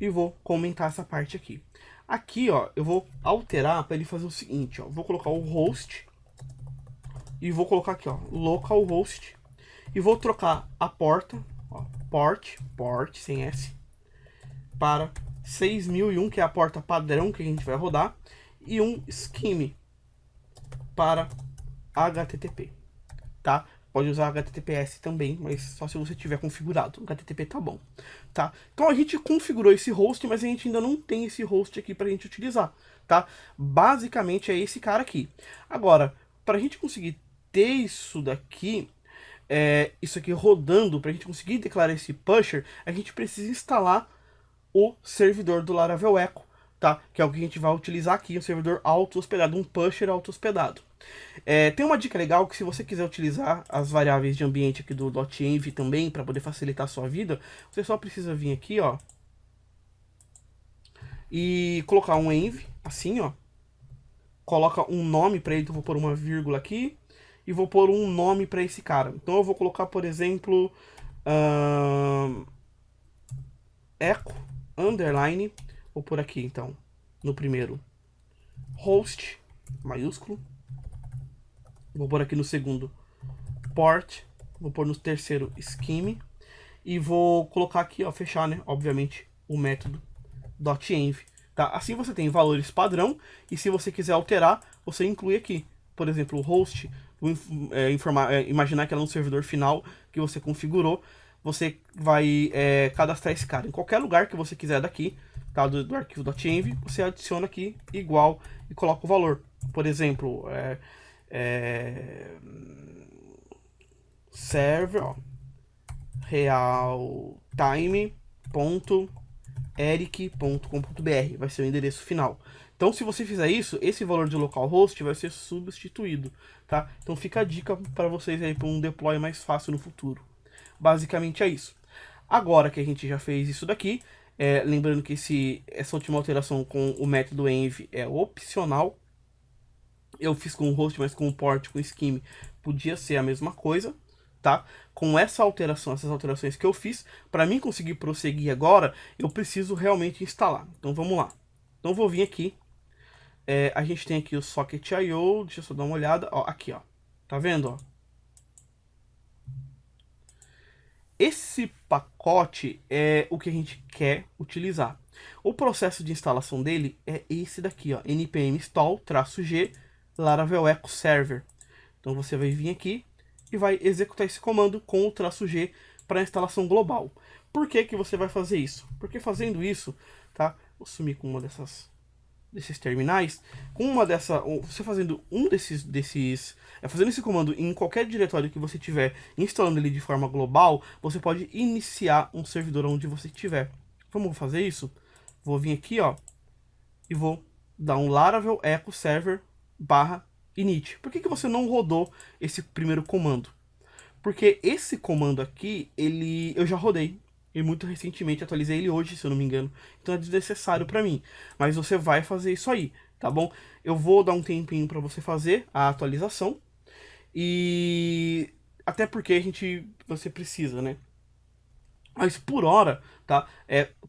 E vou comentar essa parte aqui. Aqui, ó, eu vou alterar para ele fazer o seguinte, ó. Vou colocar o host. E vou colocar aqui, ó, localhost. E vou trocar a porta, ó, port sem S, para 6001, que é a porta padrão que a gente vai rodar. E um scheme para HTTP, tá? Pode usar HTTPS também, mas só se você tiver configurado. HTTP tá bom, tá? Então a gente configurou esse host, mas a gente ainda não tem esse host aqui pra gente utilizar, tá? Basicamente é esse cara aqui. Agora, pra gente conseguir ter isso daqui, isso aqui rodando, pra gente conseguir declarar esse pusher, a gente precisa instalar o servidor do Laravel Echo, tá? Que é o que a gente vai utilizar aqui, um servidor auto-hospedado, um pusher auto-hospedado. Tem uma dica legal que se você quiser utilizar as variáveis de ambiente aqui do .env também, para poder facilitar a sua vida, você só precisa vir aqui, ó, e colocar um env, assim, ó, coloca um nome para ele, então eu vou pôr uma vírgula aqui, e vou pôr um nome para esse cara. Então eu vou colocar, por exemplo, echo, underline, vou pôr aqui, então, no primeiro, host, maiúsculo, vou pôr aqui no segundo, port, vou pôr no terceiro, scheme, e vou colocar aqui, ó, fechar, né, obviamente, o método .env, tá? Assim você tem valores padrão, e se você quiser alterar, você inclui aqui, por exemplo, o host, imaginar que ela é um servidor final que você configurou, você vai cadastrar esse cara em qualquer lugar que você quiser daqui, tá, do arquivo .env, você adiciona aqui igual e coloca o valor. Por exemplo, server, ó, realtime.eric.com.br vai ser o endereço final. Então, se você fizer isso, esse valor de localhost vai ser substituído, tá? Então, fica a dica para vocês aí para um deploy mais fácil no futuro. Basicamente é isso. Agora que a gente já fez isso daqui, lembrando que essa última alteração com o método env é opcional. Eu fiz com o host, mas com o port, com o scheme, podia ser a mesma coisa, tá? Com essa alteração, essas alterações que eu fiz, para mim conseguir prosseguir agora, eu preciso realmente instalar. Então vamos lá. Então vou vir aqui. A gente tem aqui o Socket.io, deixa eu só dar uma olhada. Ó, aqui, ó. Tá vendo, ó? Esse pacote é o que a gente quer utilizar. O processo de instalação dele é esse daqui, ó, npm install-g Laravel Echo Server. Então você vai vir aqui e vai executar esse comando com o -g para instalação global. Por que que você vai fazer isso? Porque fazendo isso, tá? Vou sumir com uma desses terminais, você fazendo fazendo esse comando em qualquer diretório que você tiver, instalando ele de forma global, você pode iniciar um servidor onde você estiver. Vamos fazer isso? Vou vir aqui, ó, e vou dar um Laravel Echo Server /init. Por que que você não rodou esse primeiro comando? Porque esse comando aqui, eu já rodei. E muito recentemente, atualizei ele hoje, se eu não me engano. Então é desnecessário para mim. Mas você vai fazer isso aí, tá bom? Eu vou dar um tempinho para você fazer a atualização. E até porque você precisa, né? Mas por hora, tá?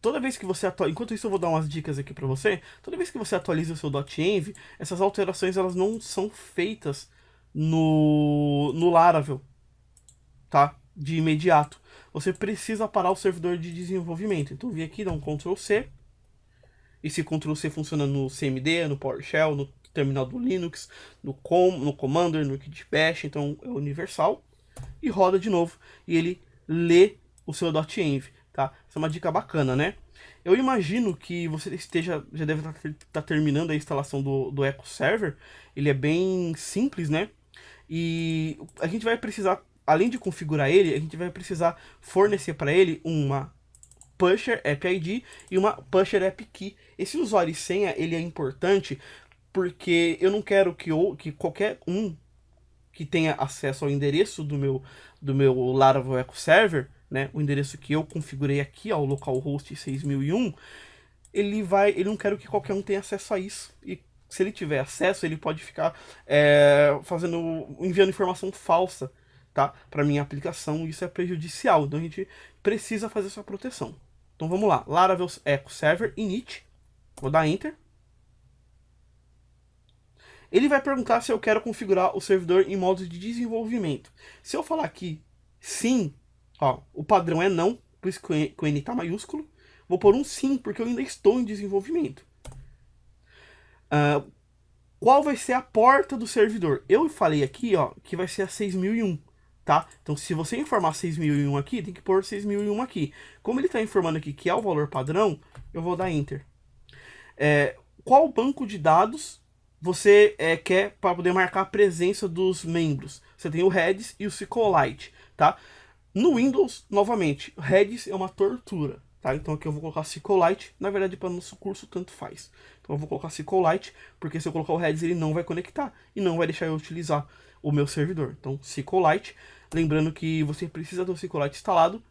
Toda vez que você atualiza... Enquanto isso eu vou dar umas dicas aqui para você. Toda vez que você atualiza o seu .env, essas alterações elas não são feitas no Laravel, tá? De imediato. Você precisa parar o servidor de desenvolvimento. Então, vim aqui, dá um Ctrl+C. Esse Ctrl+C funciona no CMD, no PowerShell, no terminal do Linux, no Commander, no Kit Bash. Então, é universal. E roda de novo. E ele lê o seu .env, tá? Essa é uma dica bacana, né? Eu imagino que você já deve estar terminando a instalação do Echo Server. Ele é bem simples, né? E a gente vai precisar, além de configurar ele, a gente vai precisar fornecer para ele uma Pusher App ID e uma Pusher App Key. Esse usuário e senha, ele é importante porque eu não quero que qualquer um que tenha acesso ao endereço do meu Laravel Echo Server, né, o endereço que eu configurei aqui, ó, o localhost 6001, ele não quero que qualquer um tenha acesso a isso. E se ele tiver acesso, ele pode ficar enviando informação falsa, tá, para minha aplicação, e isso é prejudicial. Então a gente precisa fazer essa proteção. Então vamos lá, Laravel Echo Server init, vou dar Enter. Ele vai perguntar se eu quero configurar o servidor em modo de desenvolvimento. Se eu falar aqui sim, ó, o padrão é não, por isso que o N está maiúsculo. Vou pôr um sim, porque eu ainda estou em desenvolvimento. Qual vai ser a porta do servidor? Eu falei aqui, ó, que vai ser a 6001, tá? Então, se você informar 6001 aqui, tem que pôr 6001 aqui. Como ele está informando aqui que é o valor padrão, eu vou dar Enter. Qual banco de dados você quer para poder marcar a presença dos membros? Você tem o Redis e o SQLite, tá? No Windows, novamente, o Redis é uma tortura, tá? Então aqui eu vou colocar SQLite. Na verdade, para o nosso curso, tanto faz. Então eu vou colocar SQLite, porque se eu colocar o Redis, ele não vai conectar e não vai deixar eu utilizar o meu servidor. Então, SQLite. Lembrando que você precisa do SQLite instalado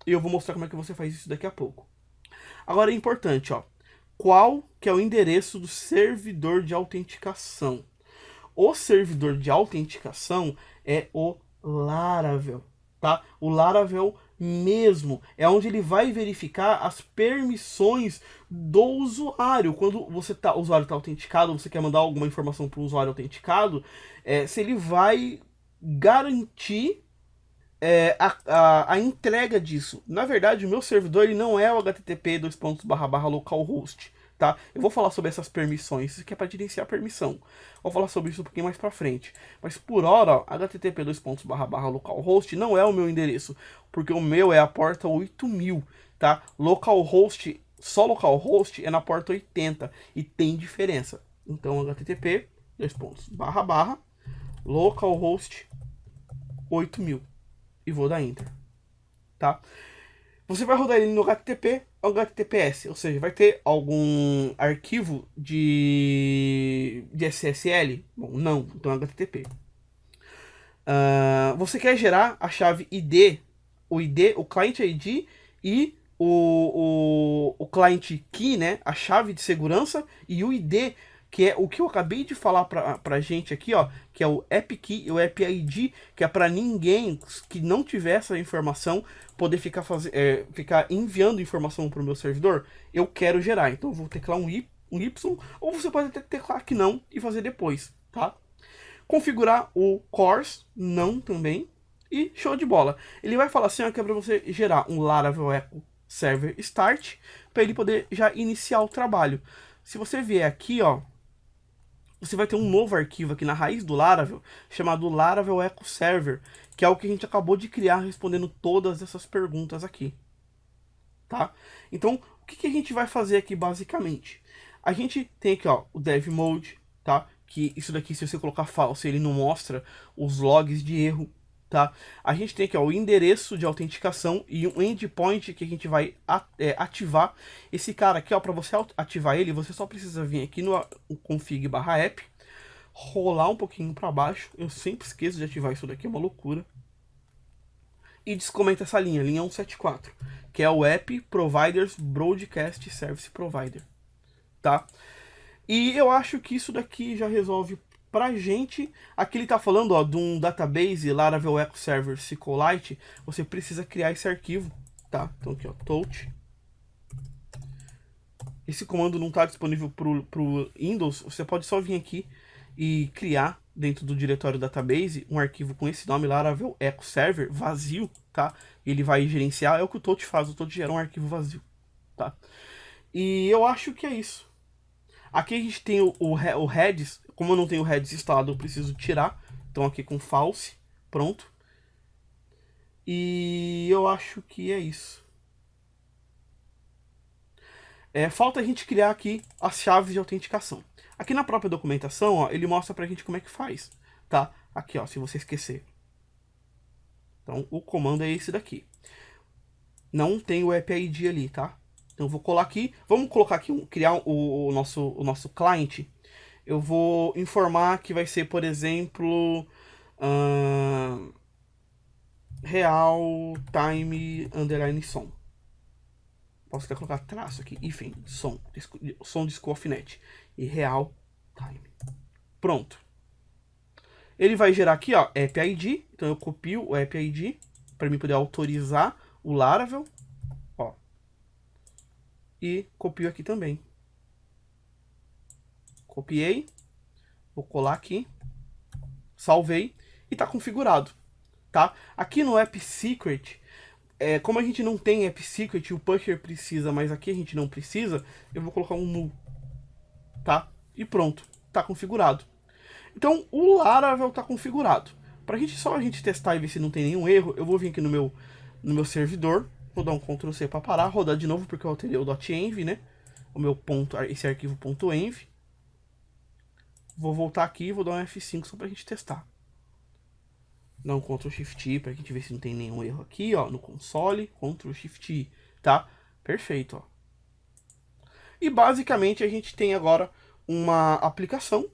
e eu vou mostrar como é que você faz isso daqui a pouco. Agora é importante, ó. Qual que é o endereço do servidor de autenticação? O servidor de autenticação é o Laravel, tá? O Laravel mesmo é onde ele vai verificar as permissões do usuário. Quando o usuário está autenticado, você quer mandar alguma informação para o usuário autenticado, se ele vai garantir a entrega disso. Na verdade, o meu servidor ele não é o http://localhost, tá? Eu vou falar sobre essas permissões, isso aqui é para gerenciar a permissão. Vou falar sobre isso um pouquinho mais para frente. Mas por hora, http://localhost não é o meu endereço, porque o meu é a porta 8000, tá? Localhost só localhost é na porta 80 e tem diferença. Então, http, localhost 8000 e vou dar enter, tá? Você vai rodar ele no HTTP ou HTTPS, ou seja, vai ter algum arquivo de SSL? Bom, não, então é HTTP. Você quer gerar a chave ID, o client ID e o client key, né, a chave de segurança, e o ID, que é o que eu acabei de falar pra gente aqui, ó, que é o app key e o app ID, que é para ninguém que não tiver essa informação poder ficar enviando informação para o meu servidor. Eu quero gerar, então eu vou teclar um Y, ou você pode até teclar que não e fazer depois, tá? Configurar o CORS, não também, e show de bola. Ele vai falar assim, ó, que é para você gerar um Laravel Echo Server Start, para ele poder já iniciar o trabalho. Se você vier aqui, ó, você vai ter um novo arquivo aqui na raiz do Laravel, chamado Laravel Echo Server, que é o que a gente acabou de criar respondendo todas essas perguntas aqui, tá? Então, o que a gente vai fazer aqui basicamente? A gente tem aqui, ó, o Dev Mode, tá? Que isso daqui, se você colocar false, ele não mostra os logs de erro, tá? A gente tem aqui, ó, o endereço de autenticação e um endpoint que a gente vai ativar. Esse cara aqui, ó, para você ativar ele, você só precisa vir aqui no config/app, rolar um pouquinho para baixo. Eu sempre esqueço de ativar isso daqui, é uma loucura. E descomenta essa linha 174, que é o App Providers Broadcast Service Provider, tá? E eu acho que isso daqui já resolve pra gente. Aqui ele tá falando, ó, de um database Laravel Echo Server SQLite. Você precisa criar esse arquivo, tá? Então aqui, ó, touch. Esse comando não tá disponível pro Windows. Você pode só vir aqui e criar dentro do diretório database um arquivo com esse nome, Laravel Echo Server, vazio, tá? E ele vai gerenciar, é o que o touch faz, o touch gera um arquivo vazio, tá? E eu acho que é isso. Aqui a gente tem o heads. Como eu não tenho o heads instalado, eu preciso tirar. Então aqui com false, pronto. E eu acho que é isso. Falta a gente criar aqui as chaves de autenticação. Aqui na própria documentação, ó, ele mostra pra gente como é que faz, tá? Aqui, ó, se você esquecer. Então o comando é esse daqui. Não tem o app ID ali, tá? Então eu vou colar aqui, vamos colocar aqui, criar o nosso client. Eu vou informar que vai ser, por exemplo, real time underline som. Posso até colocar traço aqui, enfim, som de Scofinet. E real time. Pronto. Ele vai gerar aqui, ó, app ID. Então eu copio o app ID para mim poder autorizar o Laravel. Ó. E copio aqui também. Copiei. Vou colar aqui. Salvei. E tá configurado. Tá? Aqui no App Secret, como a gente não tem App Secret, o pusher precisa, mas aqui a gente não precisa, eu vou colocar um null. Tá? E pronto. Tá configurado. Então o Laravel tá configurado. Para a gente testar e ver se não tem nenhum erro, eu vou vir aqui no meu servidor, vou dar um Ctrl C para parar, rodar de novo porque eu alterei o .env, né? O meu esse arquivo .env. Vou voltar aqui e vou dar um F5 só para a gente testar. Dá um Ctrl Shift I para a gente ver se não tem nenhum erro aqui, ó, no console, Ctrl Shift I, tá? Perfeito, ó. E basicamente a gente tem agora uma aplicação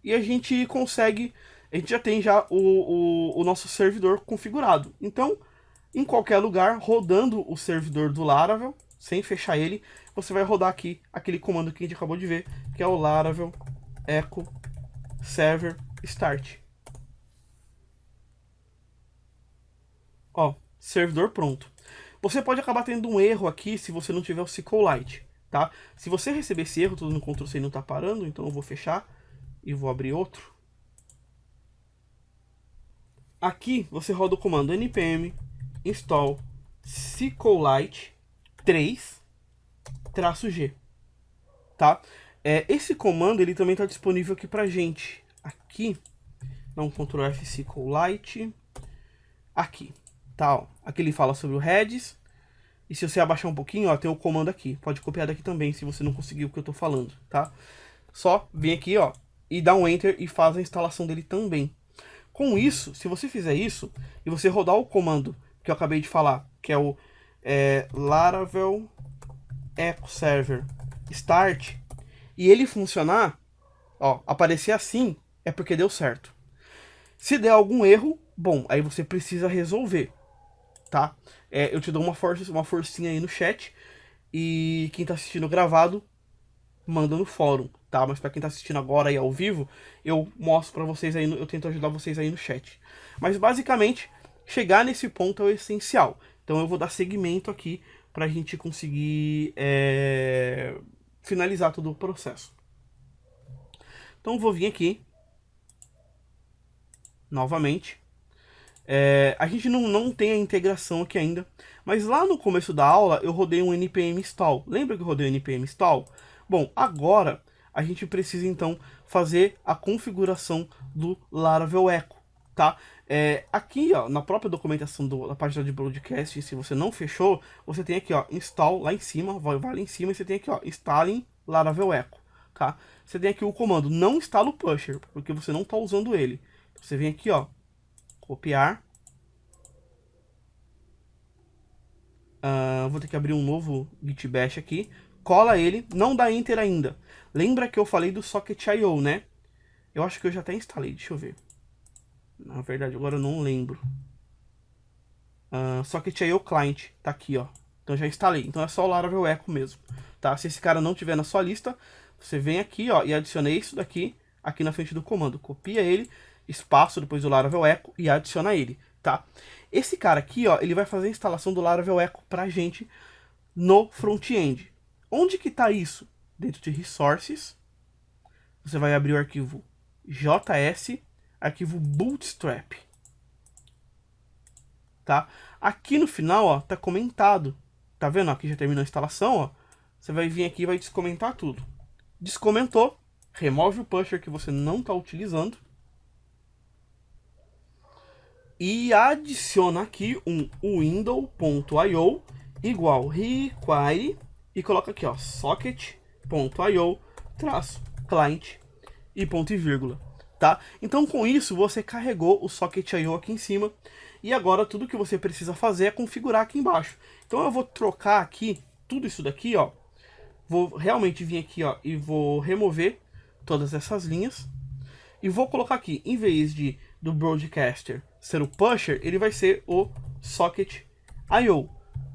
e a gente consegue, a gente já tem o nosso servidor configurado. Então, em qualquer lugar, rodando o servidor do Laravel, sem fechar ele, você vai rodar aqui aquele comando que a gente acabou de ver, que é o Laravel Echo Server Start. Ó, servidor pronto. Você pode acabar tendo um erro aqui se você não tiver o SQLite, tá? Se você receber esse erro, tudo no Ctrl C não tá parando, então eu vou fechar e vou abrir outro. Aqui você roda o comando npm install SQLite 3-g, tá? Esse comando ele também está disponível aqui pra gente. Aqui, dá um Ctrl F SQLite. Aqui, tá? Ó. Aqui ele fala sobre o heads, E se você abaixar um pouquinho, ó, tem o comando aqui. Pode copiar daqui também, se você não conseguir o que eu tô falando, tá? Só vem aqui, ó, e dá um Enter e faz a instalação dele também. Com isso, se você fizer isso, e você rodar o comando que eu acabei de falar, que é o Laravel Echo Server Start, e ele funcionar, ó, aparecer assim, é porque deu certo. Se der algum erro, bom, aí você precisa resolver, tá? Eu te dou uma forcinha aí no chat, e quem tá assistindo gravado, manda no fórum, tá? Mas pra quem tá assistindo agora aí ao vivo, eu mostro pra vocês aí, eu tento ajudar vocês aí no chat. Mas basicamente, chegar nesse ponto é o essencial. Então eu vou dar seguimento aqui pra gente conseguir finalizar todo o processo. Então eu vou vir aqui, novamente. A gente não tem a integração aqui ainda, mas lá no começo da aula eu rodei um npm install. Lembra que eu rodei um npm install? Bom, agora a gente precisa então fazer a configuração do Laravel Echo, tá? Aqui, ó, na própria documentação da página de broadcast, se você não fechou, você tem aqui, ó, install lá em cima, vai lá em cima e você tem aqui, ó, installing Laravel Echo, tá? Você tem aqui o comando, não instala o pusher, porque você não está usando ele. Você vem aqui, ó, copiar. Vou ter que abrir um novo git bash aqui. Cola ele, não dá enter ainda. Lembra que eu falei do Socket.io, né? Eu acho que eu já até instalei, deixa eu ver. Na verdade, agora eu não lembro. Socket.io Client, tá aqui, ó. Então já instalei. Então é só o Laravel Echo mesmo, tá? Se esse cara não tiver na sua lista, você vem aqui, ó, e adiciona isso daqui, aqui na frente do comando. Copia ele, espaço, depois do Laravel Echo e adiciona ele, tá? Esse cara aqui, ó, ele vai fazer a instalação do Laravel Echo pra gente no front-end. Onde que tá isso? Dentro de Resources, você vai abrir o arquivo JS, arquivo Bootstrap, tá? Aqui no final, ó, tá comentado. Tá vendo? Aqui já terminou a instalação, ó. Você vai vir aqui e vai descomentar tudo. Descomentou, remove o pusher que você não tá utilizando. E adiciona aqui um window.io igual require e coloca aqui, ó, socket.io -client e ponto e vírgula, tá? Então com isso você carregou o socket.io aqui em cima e agora tudo que você precisa fazer é configurar aqui embaixo. Então eu vou trocar aqui tudo isso daqui, ó. Vou realmente vir aqui, ó, e vou remover todas essas linhas e vou colocar aqui, em vez do broadcaster ser o pusher, ele vai ser o socket.io,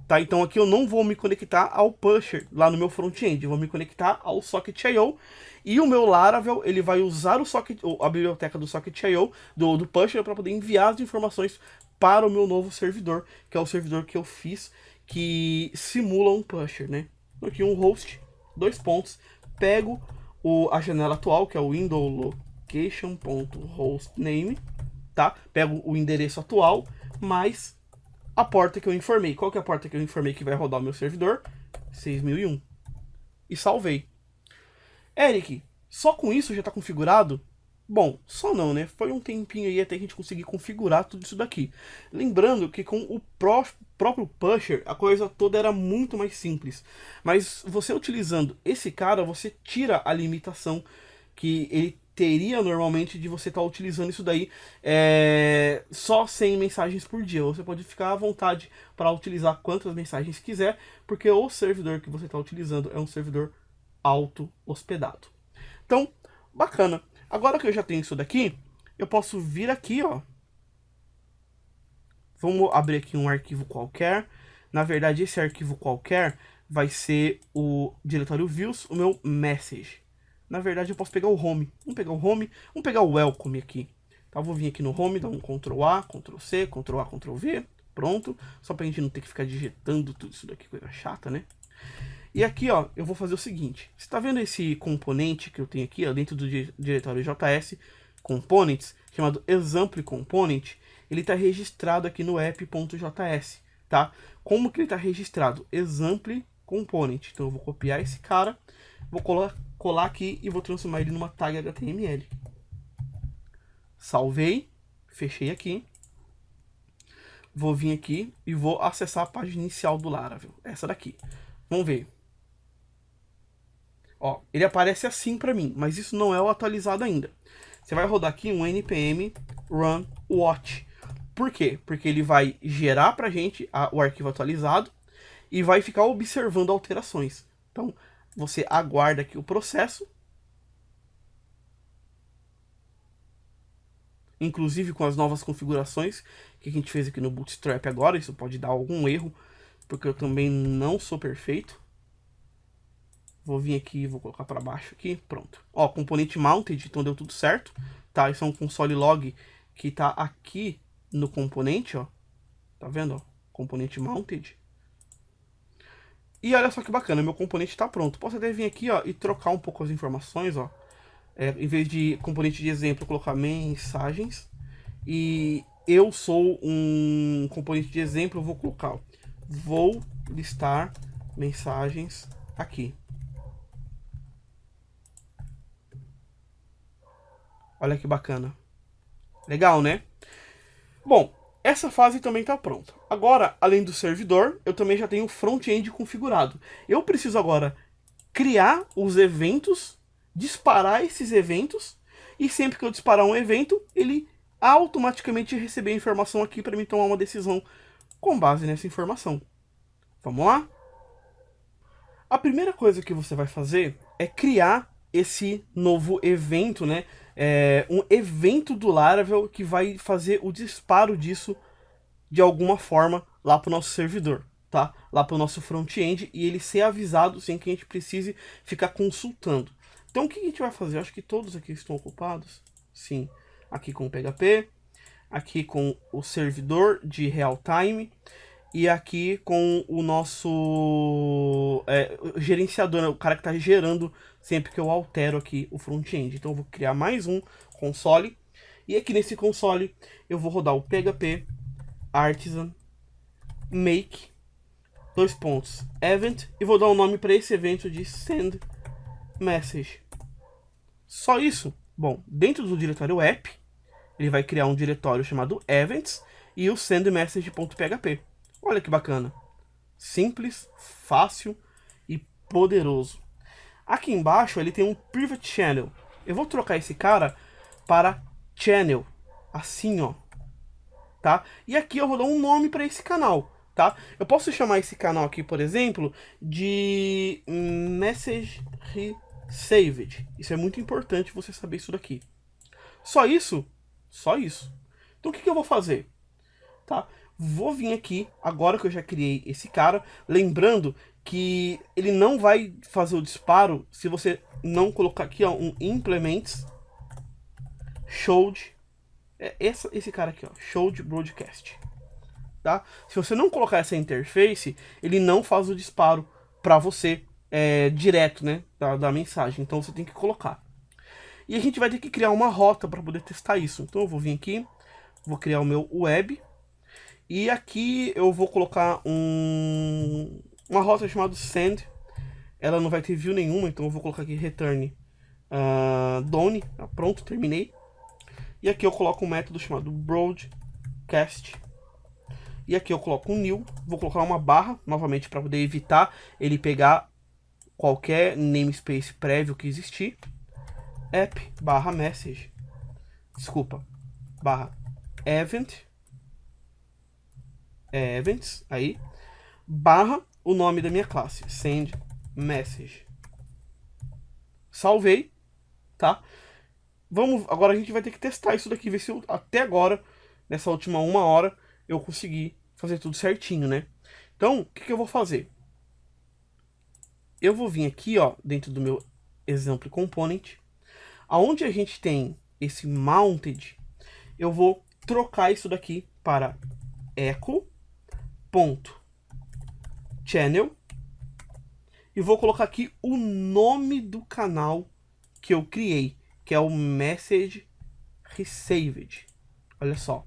tá? Então aqui eu não vou me conectar ao pusher lá no meu front-end, eu vou me conectar ao socket.io e o meu Laravel, ele vai usar o socket, a biblioteca do socket.io, do pusher, para poder enviar as informações para o meu novo servidor, que é o servidor que eu fiz, que simula um pusher, né? Aqui um host, dois pontos, pego a janela atual, que é o window location.hostname, tá? Pego o endereço atual, mais a porta que eu informei. Qual que é a porta que eu informei que vai rodar o meu servidor? 6001. E salvei. Eric, só com isso já está configurado? Bom, só não, né? Foi um tempinho aí até a gente conseguir configurar tudo isso daqui. Lembrando que com o próprio pusher, a coisa toda era muito mais simples. Mas você utilizando esse cara, você tira a limitação que ele teria normalmente de você estar utilizando isso daí só 100 mensagens por dia. Você pode ficar à vontade para utilizar quantas mensagens quiser, porque o servidor que você está utilizando é um servidor auto-hospedado. Então, bacana. Agora que eu já tenho isso daqui, eu posso vir aqui, ó. Vamos abrir aqui um arquivo qualquer. Na verdade, esse arquivo qualquer vai ser o diretório views, o meu message. Na verdade, eu posso pegar o home. Vamos pegar o home, vamos pegar o welcome aqui. Tá, eu vou vir aqui no home, dar um Ctrl A, Ctrl C, Ctrl A, Ctrl V. Pronto. Só pra gente não ter que ficar digitando tudo isso daqui, coisa chata, né? E aqui, ó, eu vou fazer o seguinte. Você tá vendo esse componente que eu tenho aqui, ó, dentro do diretório JS Components, chamado Example Component? Ele está registrado aqui no app.js, tá? Como que ele está registrado? Example Component. Então eu vou copiar esse cara, vou colar aqui e vou transformar ele numa tag HTML. Salvei, fechei aqui. vou vir aqui e vou acessar a página inicial do Laravel. Essa daqui. Vamos ver. Ó, ele aparece assim para mim, mas isso não é o atualizado ainda. Você vai rodar aqui um npm run watch. Por quê? Porque ele vai gerar pra gente o arquivo atualizado e vai ficar observando alterações. Então, você aguarda aqui o processo. Inclusive com as novas configurações que a gente fez aqui no Bootstrap agora. Isso pode dar algum erro, porque eu também não sou perfeito. Vou vir aqui, vou colocar para baixo aqui, pronto. Ó, componente mounted, então deu tudo certo, tá? Isso é um console log que tá aqui no componente, ó. Tá vendo, ó? Componente mounted. E olha só que bacana, meu componente tá pronto. Posso até vir aqui, ó, e trocar um pouco as informações, ó. Em vez de componente de exemplo, colocar mensagens. E eu sou um componente de exemplo, eu vou colocar, ó, vou listar mensagens aqui. Olha que bacana. Legal, né? Bom, essa fase também está pronta. Agora, além do servidor, eu também já tenho o front-end configurado. Eu preciso agora criar os eventos, disparar esses eventos, e sempre que eu disparar um evento, ele automaticamente receber a informação aqui para mim tomar uma decisão com base nessa informação. Vamos lá? A primeira coisa que você vai fazer é criar esse novo evento, né? Um evento do Laravel que vai fazer o disparo disso de alguma forma lá para o nosso servidor, tá? Lá para o nosso front-end e ele ser avisado sem que a gente precise ficar consultando. Então o que a gente vai fazer? Eu acho que todos aqui estão ocupados. Sim, aqui com o PHP, aqui com o servidor de real time e aqui com o nosso gerenciador, né? O cara que está gerando sempre que eu altero aqui o front-end. Então eu vou criar mais um console. E aqui nesse console eu vou rodar o PHP artisan make event e vou dar um nome para esse evento de send message. Só isso? Bom, dentro do diretório app, ele vai criar um diretório chamado events e o sendmessage.php. Olha que bacana. Simples, fácil e poderoso. Aqui embaixo ele tem um private channel. Eu vou trocar esse cara para channel. Assim, ó. Tá? E aqui eu vou dar um nome para esse canal. Tá? Eu posso chamar esse canal aqui, por exemplo, de Message Saved. Isso é muito importante você saber isso daqui. Só isso? Só isso. Então o que eu vou fazer? Tá? Vou vir aqui, agora que eu já criei esse cara, lembrando que ele não vai fazer o disparo se você não colocar aqui, ó, um implements showed, esse cara aqui, ó, showed broadcast, tá? Se você não colocar essa interface, ele não faz o disparo para você direto, né, da mensagem. Então você tem que colocar. E a gente vai ter que criar uma rota para poder testar isso. Então eu vou vir aqui, vou criar o meu web. E aqui eu vou colocar uma rota chamada send. Ela não vai ter view nenhuma, então eu vou colocar aqui return done. Pronto, terminei. E aqui eu coloco um método chamado broadcast. E aqui eu coloco um new. Vou colocar uma barra, novamente, para poder evitar ele pegar qualquer namespace prévio que existir. App barra message. Desculpa. Barra event. Events, aí, barra o nome da minha classe, send message. Salvei, tá? Agora a gente vai ter que testar isso daqui, ver se até agora, nessa última 1 hora, eu consegui fazer tudo certinho, né? Então, o que eu vou fazer? Eu vou vir aqui, ó, dentro do meu example component, aonde a gente tem esse mounted, eu vou trocar isso daqui para echo channel e vou colocar aqui o nome do canal que eu criei, que é o message received. Olha só.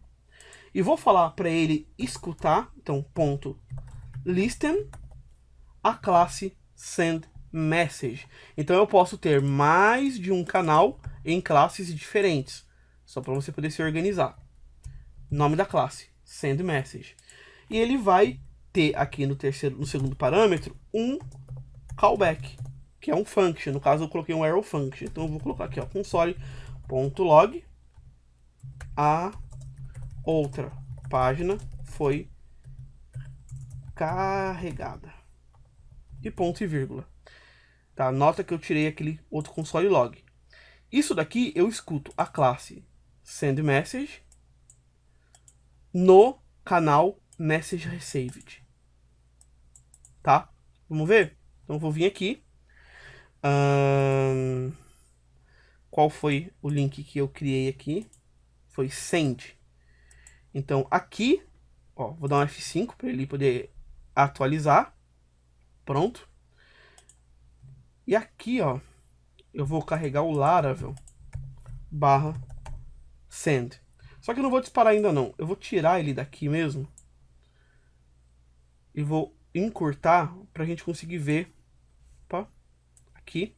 E vou falar para ele escutar, então listen a classe send message. Então eu posso ter mais de um canal em classes diferentes, só para você poder se organizar. Nome da classe send message. E ele vai ter aqui no segundo parâmetro um callback, que é um function. No caso eu coloquei um arrow function. Então eu vou colocar aqui, ó, console.log, a outra página foi carregada. E ponto e vírgula. Tá? Nota que eu tirei aquele outro console log. Isso daqui eu escuto a classe sendMessage no canal messageReceived. Tá? Vamos ver? Então eu vou vir aqui. Qual foi o link que eu criei aqui? Foi send. Então aqui, ó, vou dar um F5 para ele poder atualizar. Pronto. E aqui, ó, eu vou carregar o Laravel /send. Só que eu não vou disparar ainda não. Eu vou tirar ele daqui mesmo. E vou encurtar pra gente conseguir ver. Opa, aqui.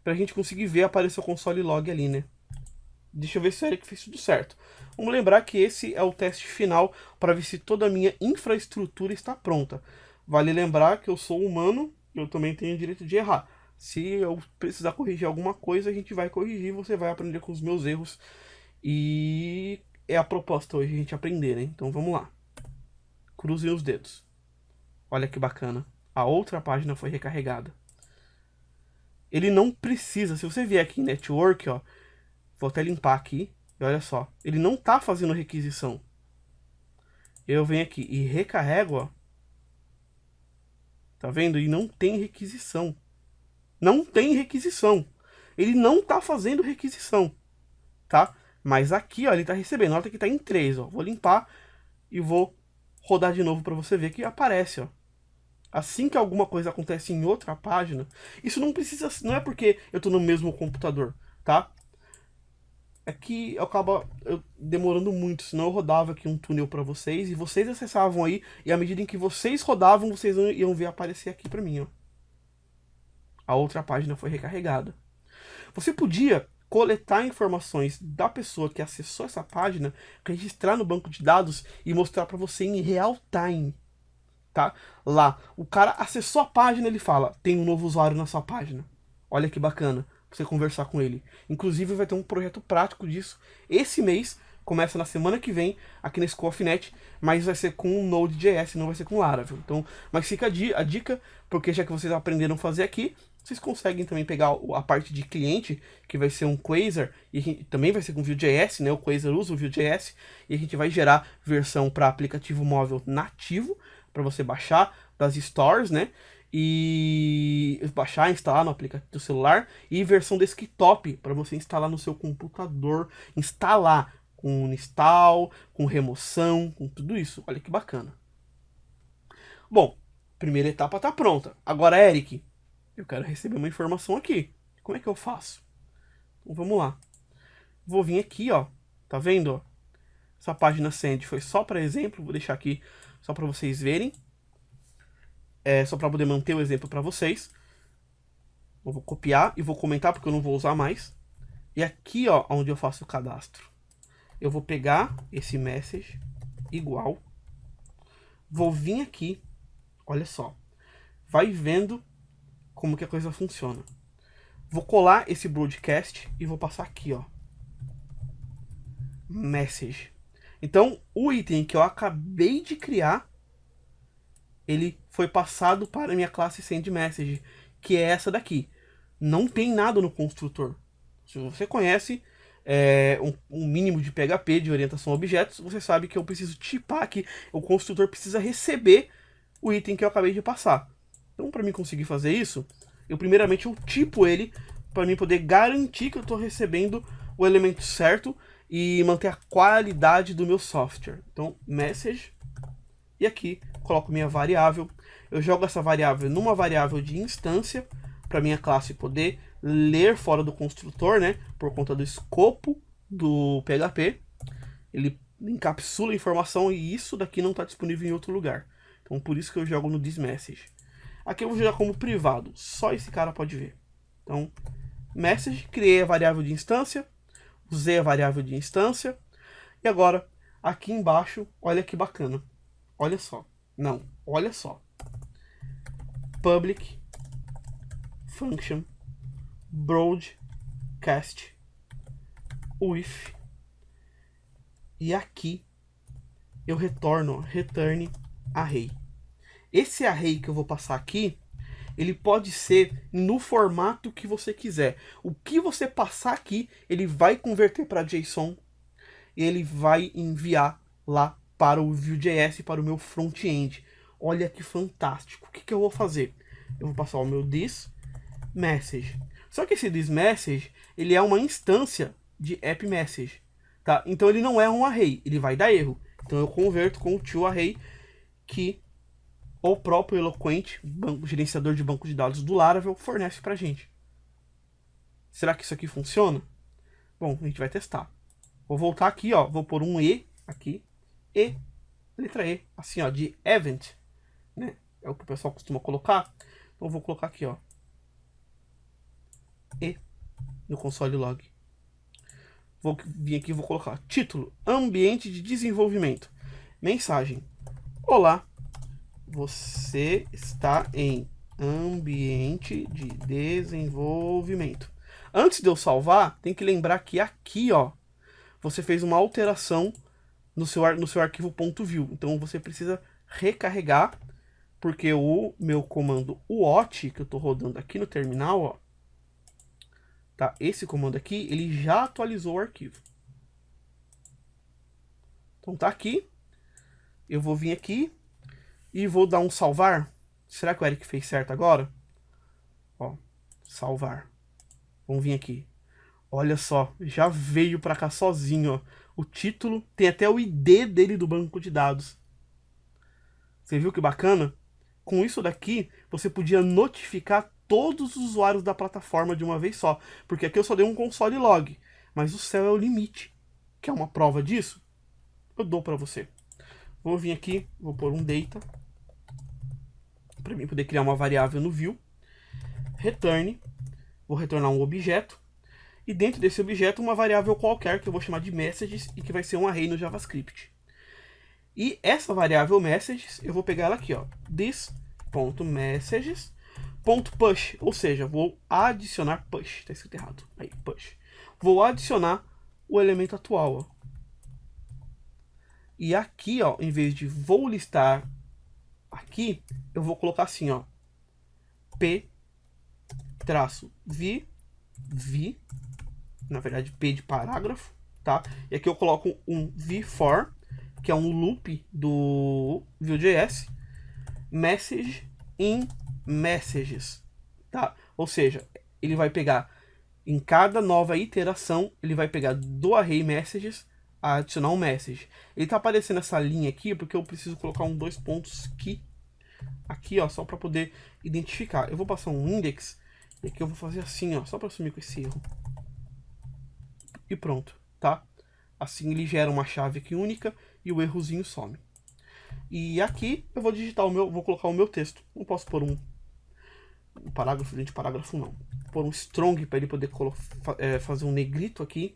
Pra gente conseguir ver aparecer o console log ali, né? Deixa eu ver se o Eric fez tudo certo. Vamos lembrar que esse é o teste final para ver se toda a minha infraestrutura está pronta. Vale lembrar que eu sou humano, eu também tenho o direito de errar. Se eu precisar corrigir alguma coisa, a gente vai corrigir, você vai aprender com os meus erros. E é a proposta hoje a gente aprender, né? Então vamos lá. Cruzem os dedos. Olha que bacana. A outra página foi recarregada. Ele não precisa, se você vier aqui em Network, ó, vou até limpar aqui, e olha só, ele não está fazendo requisição. Eu venho aqui e recarrego, ó. Tá vendo? E não tem requisição. Não tem requisição. Ele não está fazendo requisição, tá? Mas aqui, ó, ele está recebendo. Nota que está em 3, ó. Vou limpar e vou rodar de novo para você ver que aparece, ó. Assim que alguma coisa acontece em outra página, isso não precisa, não é porque eu estou no mesmo computador, tá? É que acaba demorando muito, senão eu rodava aqui um túnel para vocês e vocês acessavam aí, e à medida em que vocês rodavam, vocês iam ver aparecer aqui para mim, ó. A outra página foi recarregada. Você podia coletar informações da pessoa que acessou essa página, registrar no banco de dados e mostrar para você em real time, tá? Lá, o cara acessou a página, ele fala, tem um novo usuário na sua página. Olha que bacana você conversar com ele. Inclusive vai ter um projeto prático disso esse mês, começa na semana que vem aqui na School of Net, mas vai ser com Node.js, não vai ser com Laravel. Então, mas fica a dica, porque já que vocês aprenderam a fazer aqui, vocês conseguem também pegar a parte de cliente, que vai ser um Quasar, e a gente, também vai ser com Vue.js, né? O Quasar usa o Vue.js, e a gente vai gerar versão para aplicativo móvel nativo, para você baixar das stores, né? E baixar, instalar no aplicativo do celular, e versão desktop para você instalar no seu computador, instalar com install, com remoção, com tudo isso. Olha que bacana. Bom, primeira etapa está pronta. Agora, Eric, eu quero receber uma informação aqui. Como é que eu faço? Então vamos lá. Vou vir aqui, ó. Tá vendo? Ó? Essa página send foi só para exemplo. Vou deixar aqui só para vocês verem. É só para poder manter o exemplo para vocês. Eu vou copiar e vou comentar porque eu não vou usar mais. E aqui, ó, onde eu faço o cadastro, eu vou pegar esse message igual. Vou vir aqui. Olha só. Vai vendo como que a coisa funciona. Vou colar esse broadcast e vou passar aqui, ó. Message. Então, o item que eu acabei de criar, ele foi passado para a minha classe sendMessage, que é essa daqui. Não tem nada no construtor. Se você conhece um mínimo de PHP, de orientação a objetos, você sabe que eu preciso tipar que o construtor precisa receber o item que eu acabei de passar. Então, para mim conseguir fazer isso, primeiramente eu tipo ele para mim poder garantir que eu estou recebendo o elemento certo e manter a qualidade do meu software. Então, message, e aqui coloco minha variável. Eu jogo essa variável numa variável de instância para minha classe poder ler fora do construtor, né? Por conta do escopo do PHP. Ele encapsula a informação e isso daqui não está disponível em outro lugar. Então, por isso que eu jogo no thisMessage. Aqui eu vou jogar como privado, só esse cara pode ver. Então, message, criei a variável de instância, usei a variável de instância, e agora Aqui embaixo, olha que bacana. Olha só. Não, olha só. Public function broadcast with, e aqui eu retorno return array. Esse array que eu vou passar aqui, ele pode ser no formato que você quiser. O que você passar aqui, ele vai converter para JSON e ele vai enviar lá para o Vue.js, para o meu front-end. Olha que fantástico. O que eu vou fazer? Eu vou passar o meu this message. Só que esse this message, ele é uma instância de app message, tá? Então ele não é um array, ele vai dar erro. Então eu converto com o toArray, que o próprio Eloquent, gerenciador de banco de dados do Laravel, fornece pra gente. Será que isso aqui funciona? Bom, a gente vai testar. Vou voltar aqui, ó, vou pôr um E aqui, E, letra E, assim, ó, de event, né? É o que o pessoal costuma colocar. Então eu vou colocar aqui, ó, E no console log. Vou vir aqui e vou colocar título, ambiente de desenvolvimento. Mensagem: olá, você está em ambiente de desenvolvimento. Antes de eu salvar, tem que lembrar que aqui, ó, você fez uma alteração no seu arquivo .vue. Então você precisa recarregar, porque o meu comando watch, que eu estou rodando aqui no terminal, ó, tá? Esse comando aqui, ele já atualizou o arquivo. Então tá aqui. Eu vou vir aqui e vou dar um salvar. Será que o Eric fez certo agora? Ó, salvar. Vamos vir aqui. Olha só, já veio para cá sozinho, ó. O título tem até o ID dele do banco de dados. Você viu que bacana? Com isso daqui, você podia notificar todos os usuários da plataforma de uma vez só. Porque aqui eu só dei um console log. Mas o céu é o limite. Quer uma prova disso? Eu dou para você. Vou vir aqui, vou pôr um data, para mim poder criar uma variável no Vue. Return, vou retornar um objeto. E dentro desse objeto uma variável qualquer que eu vou chamar de messages e que vai ser um array no JavaScript. E essa variável messages, eu vou pegar ela aqui, ó, this.messages.push, ou seja, vou adicionar push, tá escrito errado, aí, push. Vou adicionar o elemento atual, ó. E aqui, ó, em vez de vou listar aqui, eu vou colocar assim, ó, p-v, na verdade p de parágrafo, tá? E aqui eu coloco um v-for, que é um loop do Vue.js, message in messages, tá? Ou seja, ele vai pegar, em cada nova iteração, ele vai pegar do array messages, adicionar um message. Ele tá aparecendo essa linha aqui porque eu preciso colocar um 2 pontos aqui, ó, só para poder identificar. Eu vou passar um index e aqui eu vou fazer assim, ó, só para sumir com esse erro. E pronto, tá? Assim ele gera uma chave aqui única e o errozinho some. E aqui eu vou digitar vou colocar o meu texto. Não posso pôr um parágrafo dentro de parágrafo, não. Vou pôr um strong para ele poder fazer um negrito aqui.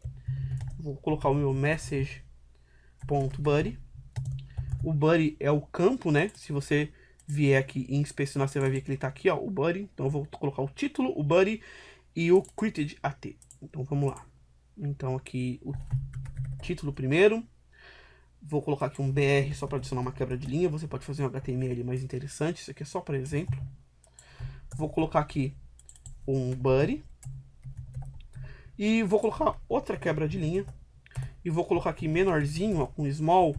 Vou colocar o meu message.body. O body é o campo, né? Se você vier aqui e inspecionar, você vai ver que ele está aqui, ó, o body. Então eu vou colocar o título, o body e o created at. Então vamos lá. Então aqui o título primeiro. Vou colocar aqui um BR só para adicionar uma quebra de linha. Você pode fazer um HTML mais interessante. Isso aqui é só para exemplo. Vou colocar aqui um body. E vou colocar outra quebra de linha. E vou colocar aqui menorzinho, ó, com small.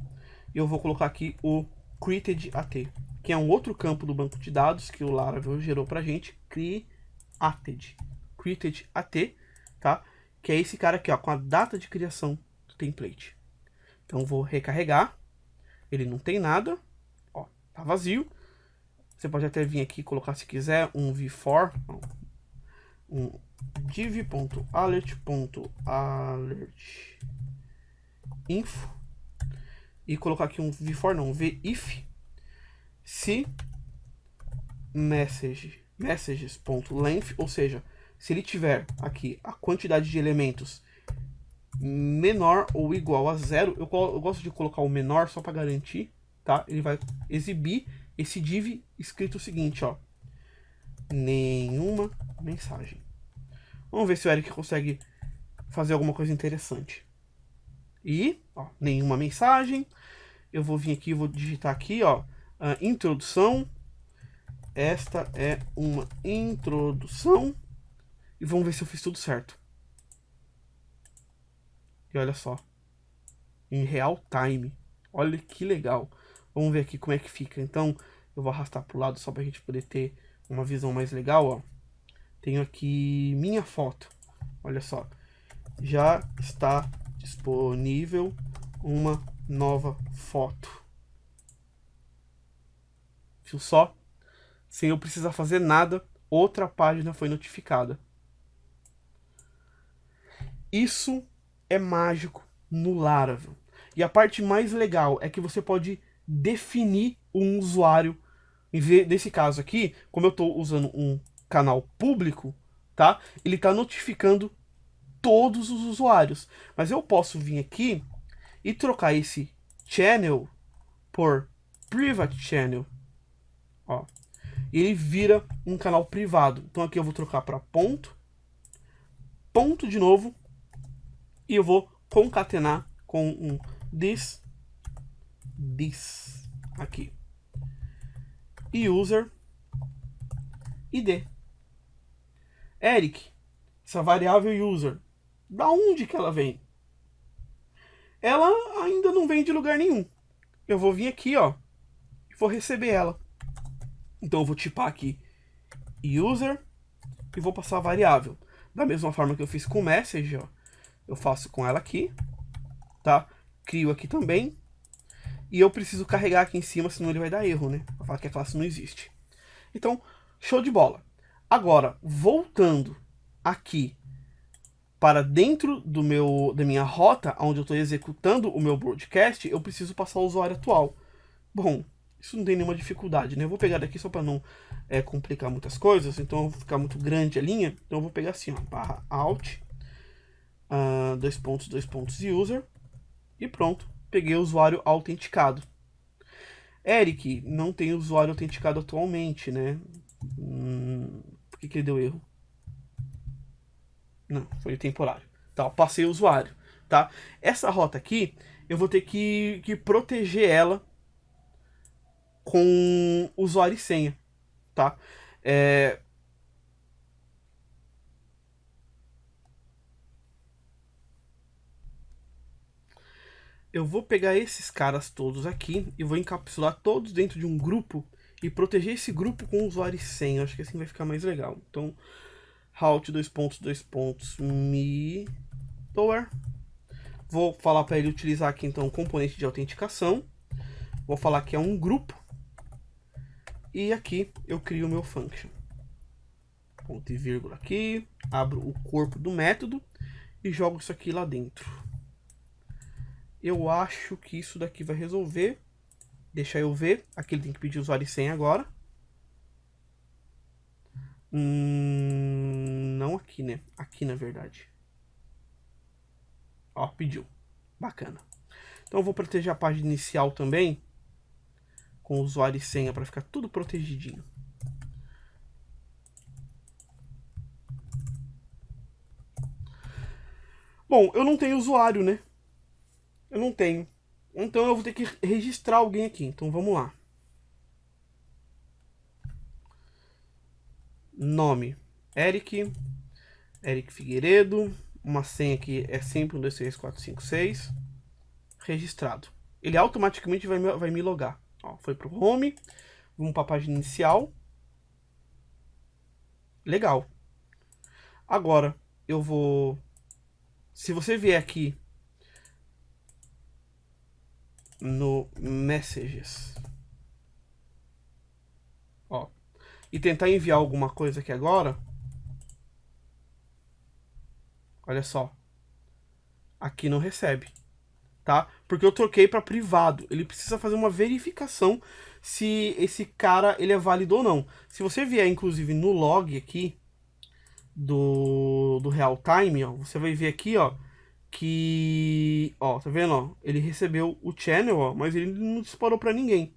E eu vou colocar aqui o created at, que é um outro campo do banco de dados que o Laravel gerou pra gente. Created at, tá? Que é esse cara aqui, ó, com a data de criação do template. Então vou recarregar. Ele não tem nada. Ó, tá vazio. Você pode até vir aqui e colocar, se quiser, um v-for, um div.alert.alertinfo e colocar aqui um v-for, não, v-if, se messages.length, ou seja, se ele tiver aqui a quantidade de elementos menor ou igual a 0. Eu gosto de colocar o menor só para garantir, tá? Ele vai exibir esse div escrito o seguinte, ó. Nenhuma mensagem. Vamos ver se o Eric consegue fazer alguma coisa interessante. E, ó, nenhuma mensagem. Eu vou vir aqui, vou digitar aqui, ó, introdução. Esta é uma introdução. E vamos ver se eu fiz tudo certo. E olha só. Em real time. Olha que legal. Vamos ver aqui como é que fica. Então, eu vou arrastar para o lado só para a gente poder ter uma visão mais legal, ó. Tenho aqui minha foto. Olha só. Já está disponível uma nova foto. Viu só? Sem eu precisar fazer nada, outra página foi notificada. Isso é mágico no Laravel. E a parte mais legal é que você pode definir um usuário. Nesse caso aqui, como eu estou usando um canal público, tá? Ele está notificando todos os usuários. Mas eu posso vir aqui e trocar esse channel por private channel. Ó. E ele vira um canal privado. Então aqui eu vou trocar para ponto. Ponto de novo. E eu vou concatenar com um this aqui. E user id. Eric, essa variável user, da onde que ela vem? Ela ainda não vem de lugar nenhum. Eu vou vir aqui, ó, e vou receber ela. Então eu vou tipar aqui user e vou passar a variável. Da mesma forma que eu fiz com o message, ó, eu faço com ela aqui, tá? Crio aqui também. E eu preciso carregar aqui em cima, senão ele vai dar erro, né? Vai falar que a classe não existe. Então, show de bola. Agora, voltando aqui para dentro da minha rota, onde eu estou executando o meu broadcast, eu preciso passar o usuário atual. Bom, isso não tem nenhuma dificuldade, né? Eu vou pegar daqui só para não complicar muitas coisas, então eu vou ficar muito grande a linha. Então eu vou pegar assim, ó, barra alt, dois pontos, user, e pronto. Peguei o usuário autenticado. Eric, não tem usuário autenticado atualmente, né? Por que ele deu erro? Não, foi temporário. Tá, passei o usuário, tá? Essa rota aqui, eu vou ter que proteger ela com usuário e senha, tá? Eu vou pegar esses caras todos aqui e vou encapsular todos dentro de um grupo e proteger esse grupo com usuário e senha. Acho que assim vai ficar mais legal. Então, route middleware. Vou falar para ele utilizar aqui então o componente de autenticação. Vou falar que é um grupo. E aqui eu crio o meu function. Ponto e vírgula aqui. Abro o corpo do método e jogo isso aqui lá dentro. Eu acho que isso daqui vai resolver. Deixa eu ver. Aqui ele tem que pedir usuário e senha agora. Não aqui, né? Aqui, na verdade. Ó, pediu. Bacana. Então eu vou proteger a página inicial também. Com usuário e senha para ficar tudo protegidinho. Bom, eu não tenho usuário, né? Eu não tenho. Então eu vou ter que registrar alguém aqui. Então vamos lá. Nome: Eric Figueiredo. Uma senha que é sempre 1, 2, 3, 4, 5, 6. Registrado. Ele automaticamente vai me logar. Ó, foi pro home. Vamos para a página inicial. Legal. Agora eu vou... Se você vier aqui no Messages, ó, e tentar enviar alguma coisa aqui agora, olha só, aqui não recebe, tá? Porque eu troquei para privado. Ele precisa fazer uma verificação se esse cara ele é válido ou não. Se você vier inclusive no log aqui do real time, ó, você vai ver aqui, ó, que, ó, tá vendo, ó? Ele recebeu o channel, ó, mas ele não disparou para ninguém.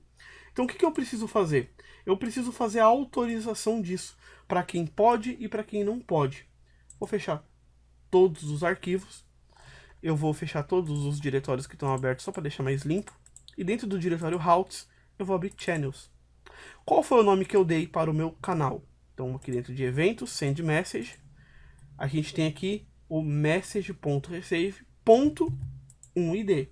Então o que eu preciso fazer? Eu preciso fazer a autorização disso para quem pode e para quem não pode. Vou fechar todos os arquivos. Eu vou fechar todos os diretórios que estão abertos só para deixar mais limpo. E dentro do diretório routes, eu vou abrir channels. Qual foi o nome que eu dei para o meu canal? Então aqui dentro de eventos, send message, a gente tem aqui o message.receive.1id.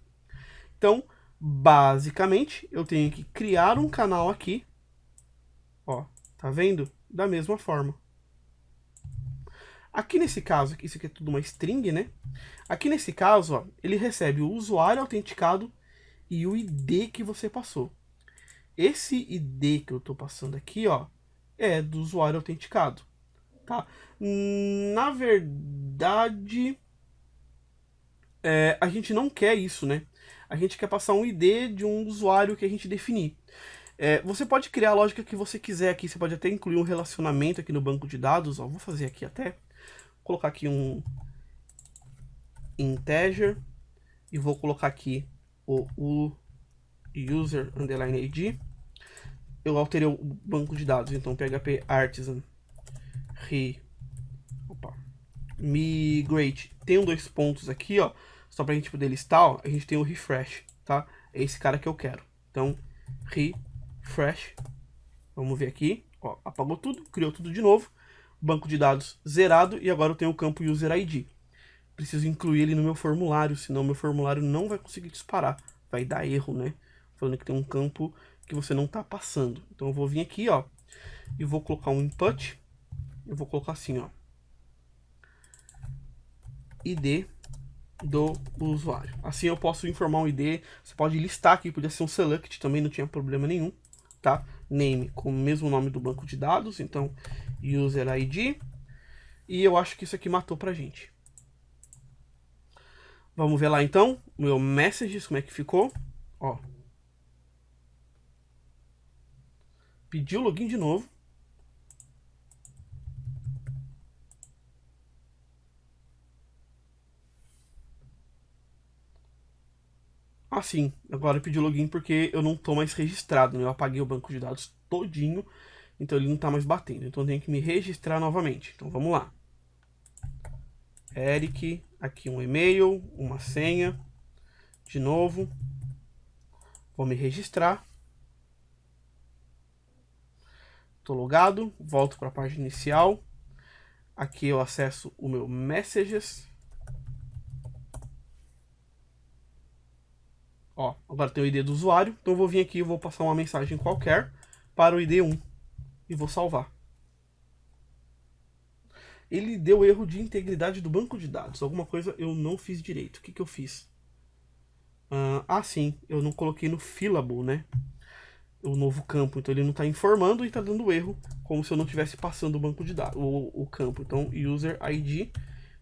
Então, basicamente, eu tenho que criar um canal aqui, ó, tá vendo? Da mesma forma. Aqui nesse caso, isso aqui é tudo uma string, né? Aqui nesse caso, ó, ele recebe o usuário autenticado e o ID que você passou. Esse ID que eu estou passando aqui, ó, é do usuário autenticado, tá? Na verdade, a gente não quer isso, né? A gente quer passar um ID de um usuário que a gente definir. Você pode criar a lógica que você quiser aqui, você pode até incluir um relacionamento aqui no banco de dados, ó, vou fazer aqui até, vou colocar aqui um integer e vou colocar aqui o user underline ID. Eu alterei o banco de dados, então PHP artisan migrate tem 2 pontos aqui, ó, só pra gente poder listar, ó, a gente tem o refresh, tá? É esse cara que eu quero. Então, refresh, vamos ver aqui, ó, apagou tudo, criou tudo de novo, banco de dados zerado e agora eu tenho o campo user ID. Preciso incluir ele no meu formulário, senão meu formulário não vai conseguir disparar, vai dar erro, né? Falando que tem um campo que você não está passando. Então eu vou vir aqui, ó, e vou colocar um input. Eu vou colocar assim, ó, ID do usuário. Assim eu posso informar um ID. Você pode listar aqui, podia ser um select, também não tinha problema nenhum, tá? Name com o mesmo nome do banco de dados, então user ID. E eu acho que isso aqui matou pra gente. Vamos ver lá então, o meu messages, como é que ficou, ó. Pediu o login de novo. Assim, agora pediu login porque eu não tô mais registrado, né? Eu apaguei o banco de dados todinho, então ele não tá mais batendo. Então eu tenho que me registrar novamente. Então vamos lá. Eric, aqui um e-mail, uma senha. De novo. Vou me registrar. Tô logado, volto para a página inicial. Aqui eu acesso o meu Messages. Ó, agora tem o ID do usuário, então eu vou vir aqui e vou passar uma mensagem qualquer para o ID 1 e vou salvar. Ele deu erro de integridade do banco de dados. Alguma coisa eu não fiz direito. O que eu fiz? Sim, eu não coloquei no fillable, né? O novo campo, então ele não está informando e está dando erro, como se eu não estivesse passando o banco de dados, o campo. Então, user ID,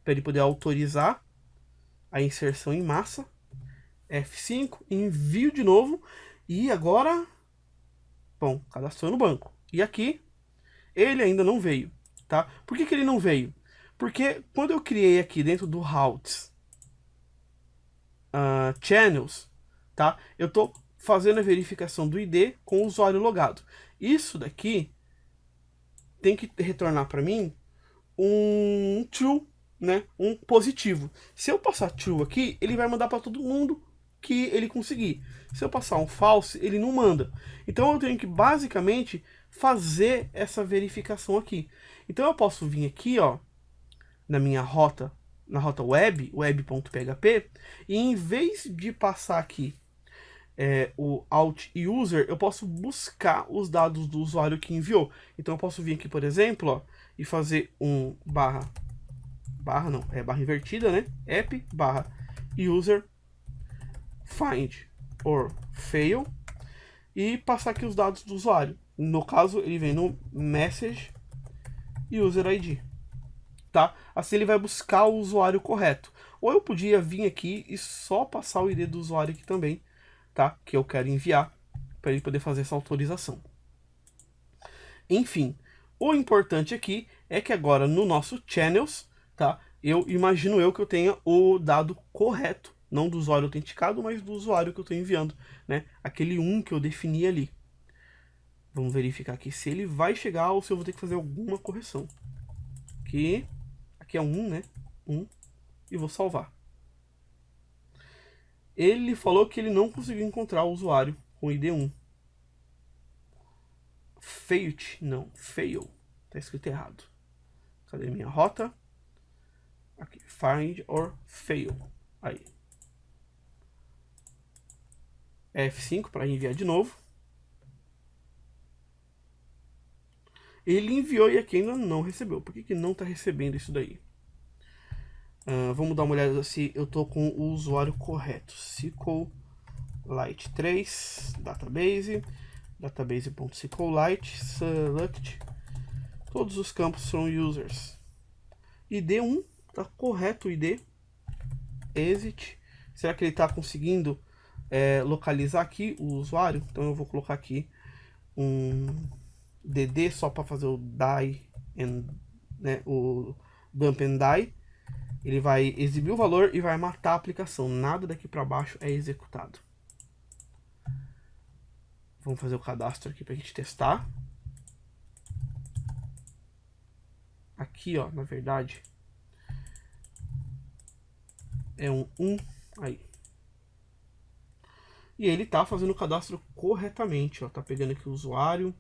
para ele poder autorizar a inserção em massa. F5, envio de novo e agora, bom, cadastrou no banco. E aqui, ele ainda não veio, tá? Por que ele não veio? Porque quando eu criei aqui dentro do routes channels, tá? Eu tô fazendo a verificação do ID com o usuário logado. Isso daqui tem que retornar para mim um true, né? Um positivo. Se eu passar true aqui, ele vai mandar para todo mundo que ele conseguir. Se eu passar um false, ele não manda. Então eu tenho que basicamente fazer essa verificação aqui. Então eu posso vir aqui, ó, na minha rota, na rota web, web.php, e em vez de passar aqui o alt e user, eu posso buscar os dados do usuário que enviou. Então eu posso vir aqui, por exemplo, ó, e fazer um barra invertida, né? App barra user find or fail e passar aqui os dados do usuário. No caso, ele vem no message user ID, tá? Assim ele vai buscar o usuário correto. Ou eu podia vir aqui e só passar o ID do usuário aqui também, tá? Que eu quero enviar para ele poder fazer essa autorização. Enfim, o importante aqui é que agora no nosso channels, tá? imagino eu que eu tenha o dado correto, não do usuário autenticado, mas do usuário que eu estou enviando, né? Aquele 1 que eu defini ali. Vamos verificar aqui se ele vai chegar ou se eu vou ter que fazer alguma correção. Aqui é 1, né? 1. E vou salvar. Ele falou que ele não conseguiu encontrar o usuário com ID 1. Failed, não, fail. Tá escrito errado. Cadê minha rota? Aqui, find or fail. Aí. F5 para enviar de novo. Ele enviou e aqui ainda não recebeu. Por que não está recebendo isso daí? Vamos dar uma olhada se eu estou com o usuário correto. SQLite 3, database, database.sqlite, select. Todos os campos são users. ID 1, está correto o ID. Exit. Será que ele está conseguindo localizar aqui o usuário? Então eu vou colocar aqui um DD só para fazer o die and, né, o dump and die. Ele vai exibir o valor e vai matar a aplicação. Nada daqui para baixo é executado. Vamos fazer o cadastro aqui para a gente testar. Aqui, ó, na verdade, é um 1 aí. E ele tá fazendo o cadastro corretamente, ó. Tá pegando aqui o usuário.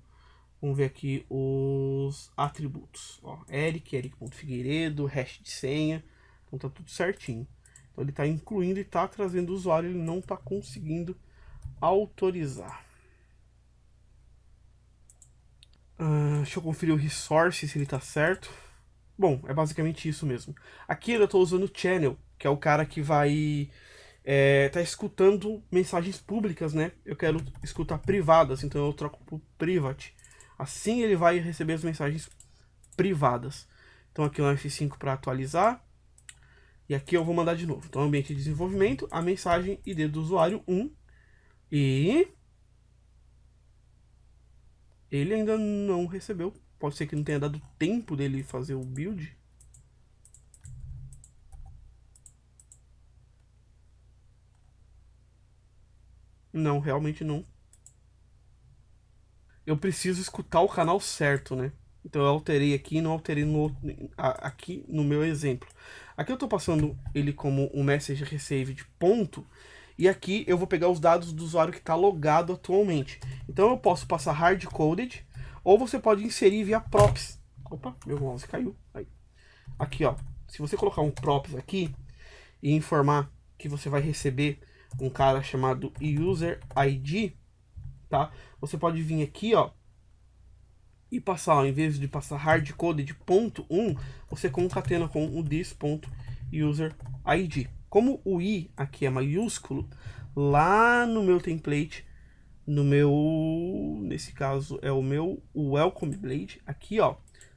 Vamos ver aqui os atributos. Ó, Eric.Figueiredo, hash de senha. Então tá tudo certinho. Então ele tá incluindo e tá trazendo o usuário, ele não tá conseguindo autorizar. Deixa eu conferir o resource se ele tá certo. Bom, é basicamente isso mesmo. Aqui eu tô usando o channel, que é o cara que vai tá escutando mensagens públicas, né? Eu quero escutar privadas, então eu troco pro private. Assim ele vai receber as mensagens privadas. Então aqui é um F5 para atualizar. E aqui eu vou mandar de novo. Então ambiente de desenvolvimento, a mensagem ID do usuário 1. E ele ainda não recebeu. Pode ser que não tenha dado tempo dele fazer o build. Não, realmente não. Eu preciso escutar o canal certo, né? Então eu alterei aqui e não alterei aqui no meu exemplo. Aqui eu estou passando ele como um message received ponto. E aqui eu vou pegar os dados do usuário que está logado atualmente. Então eu posso passar hard-coded. Ou você pode inserir via props. Opa, meu mouse caiu. Aí. Aqui, ó. Se você colocar um props aqui e informar que você vai receber um cara chamado user ID, tá? Você pode vir aqui, ó, e passar, ó, em vez de passar hardcoded ponto 1, você concatena com o this.user ID. Como o i aqui é maiúsculo, lá no meu template, nesse caso é o meu welcome blade, aqui, ó,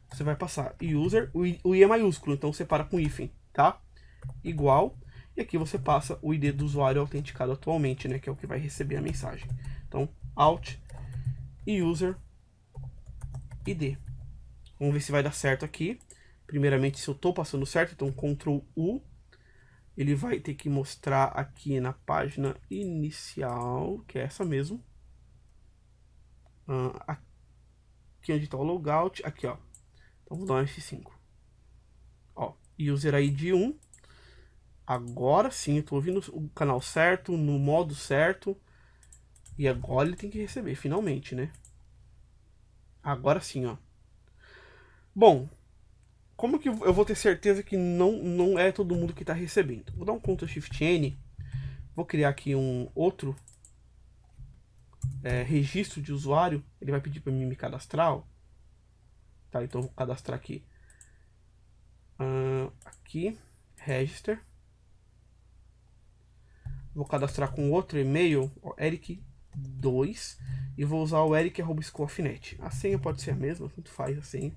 você vai passar user, o i é maiúsculo, então separa com hífen, tá? Igual. E aqui você passa o ID do usuário autenticado atualmente, né? Que é o que vai receber a mensagem. Então, out e user ID. Vamos ver se vai dar certo aqui. Primeiramente, se eu estou passando certo, então Ctrl U. Ele vai ter que mostrar aqui na página inicial, que é essa mesmo. Aqui onde está o logout, aqui, ó. Então vou dar um F5. Ó, user ID 1. Agora sim, eu tô ouvindo o canal certo, no modo certo. E agora ele tem que receber, finalmente, né? Agora sim, ó. Bom, como que eu vou ter certeza que não é todo mundo que tá recebendo? Vou dar um Ctrl Shift N. Vou criar aqui um outro registro de usuário. Ele vai pedir para mim me cadastrar, ó. Tá, então eu vou cadastrar aqui. Aqui, register. Vou cadastrar com outro e-mail, Eric2, e vou usar o eric@scofinet. A senha pode ser a mesma, tanto faz a senha.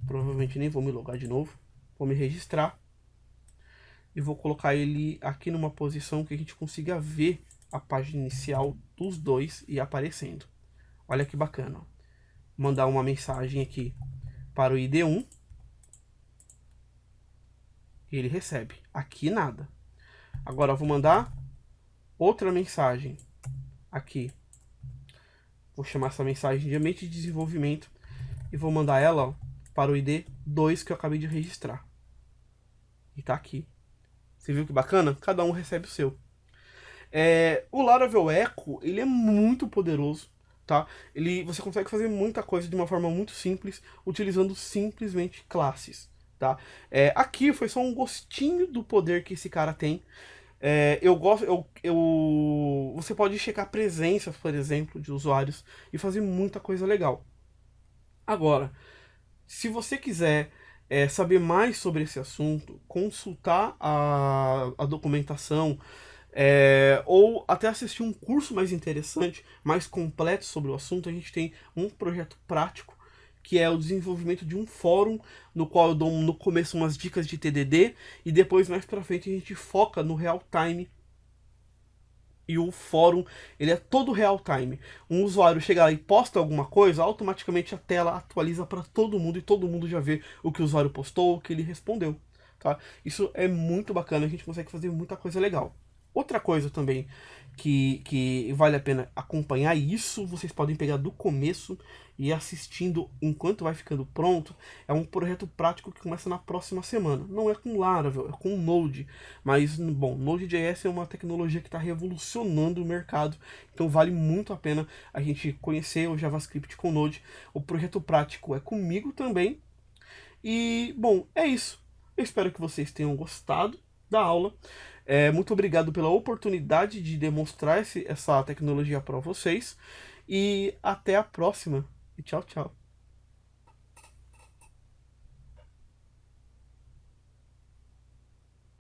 Provavelmente nem vou me logar de novo. Vou me registrar e vou colocar ele aqui numa posição que a gente consiga ver a página inicial dos dois e aparecendo. Olha que bacana. Mandar uma mensagem aqui para o ID1. E ele recebe. Aqui nada. Agora eu vou mandar outra mensagem. Aqui. Vou chamar essa mensagem de ambiente de desenvolvimento e vou mandar ela, ó, para o ID 2 que eu acabei de registrar. E tá aqui. Você viu que bacana? Cada um recebe o seu. O Laravel Echo, ele é muito poderoso, tá? Você consegue fazer muita coisa de uma forma muito simples, utilizando simplesmente classes, tá? Aqui foi só um gostinho do poder que esse cara tem. Você pode checar presenças, por exemplo, de usuários e fazer muita coisa legal. Agora, se você quiser saber mais sobre esse assunto, consultar a documentação, ou até assistir um curso mais interessante, mais completo sobre o assunto, a gente tem um projeto prático, que é o desenvolvimento de um fórum, no qual eu dou no começo umas dicas de TDD, e depois mais pra frente a gente foca no real time. E o fórum, ele é todo real time. Um usuário chega lá e posta alguma coisa, automaticamente a tela atualiza para todo mundo e todo mundo já vê o que o usuário postou, o que ele respondeu, tá? Isso é muito bacana, a gente consegue fazer muita coisa legal. Outra coisa também que vale a pena acompanhar, e isso vocês podem pegar do começo e ir assistindo enquanto vai ficando pronto, é um projeto prático que começa na próxima semana. Não é com Laravel, é com Node, mas, bom, Node.js é uma tecnologia que está revolucionando o mercado, então vale muito a pena a gente conhecer o JavaScript com Node. O projeto prático é comigo também, e, bom, é isso. Eu espero que vocês tenham gostado da aula. Muito obrigado pela oportunidade de demonstrar essa tecnologia para vocês. E até a próxima. E tchau, tchau.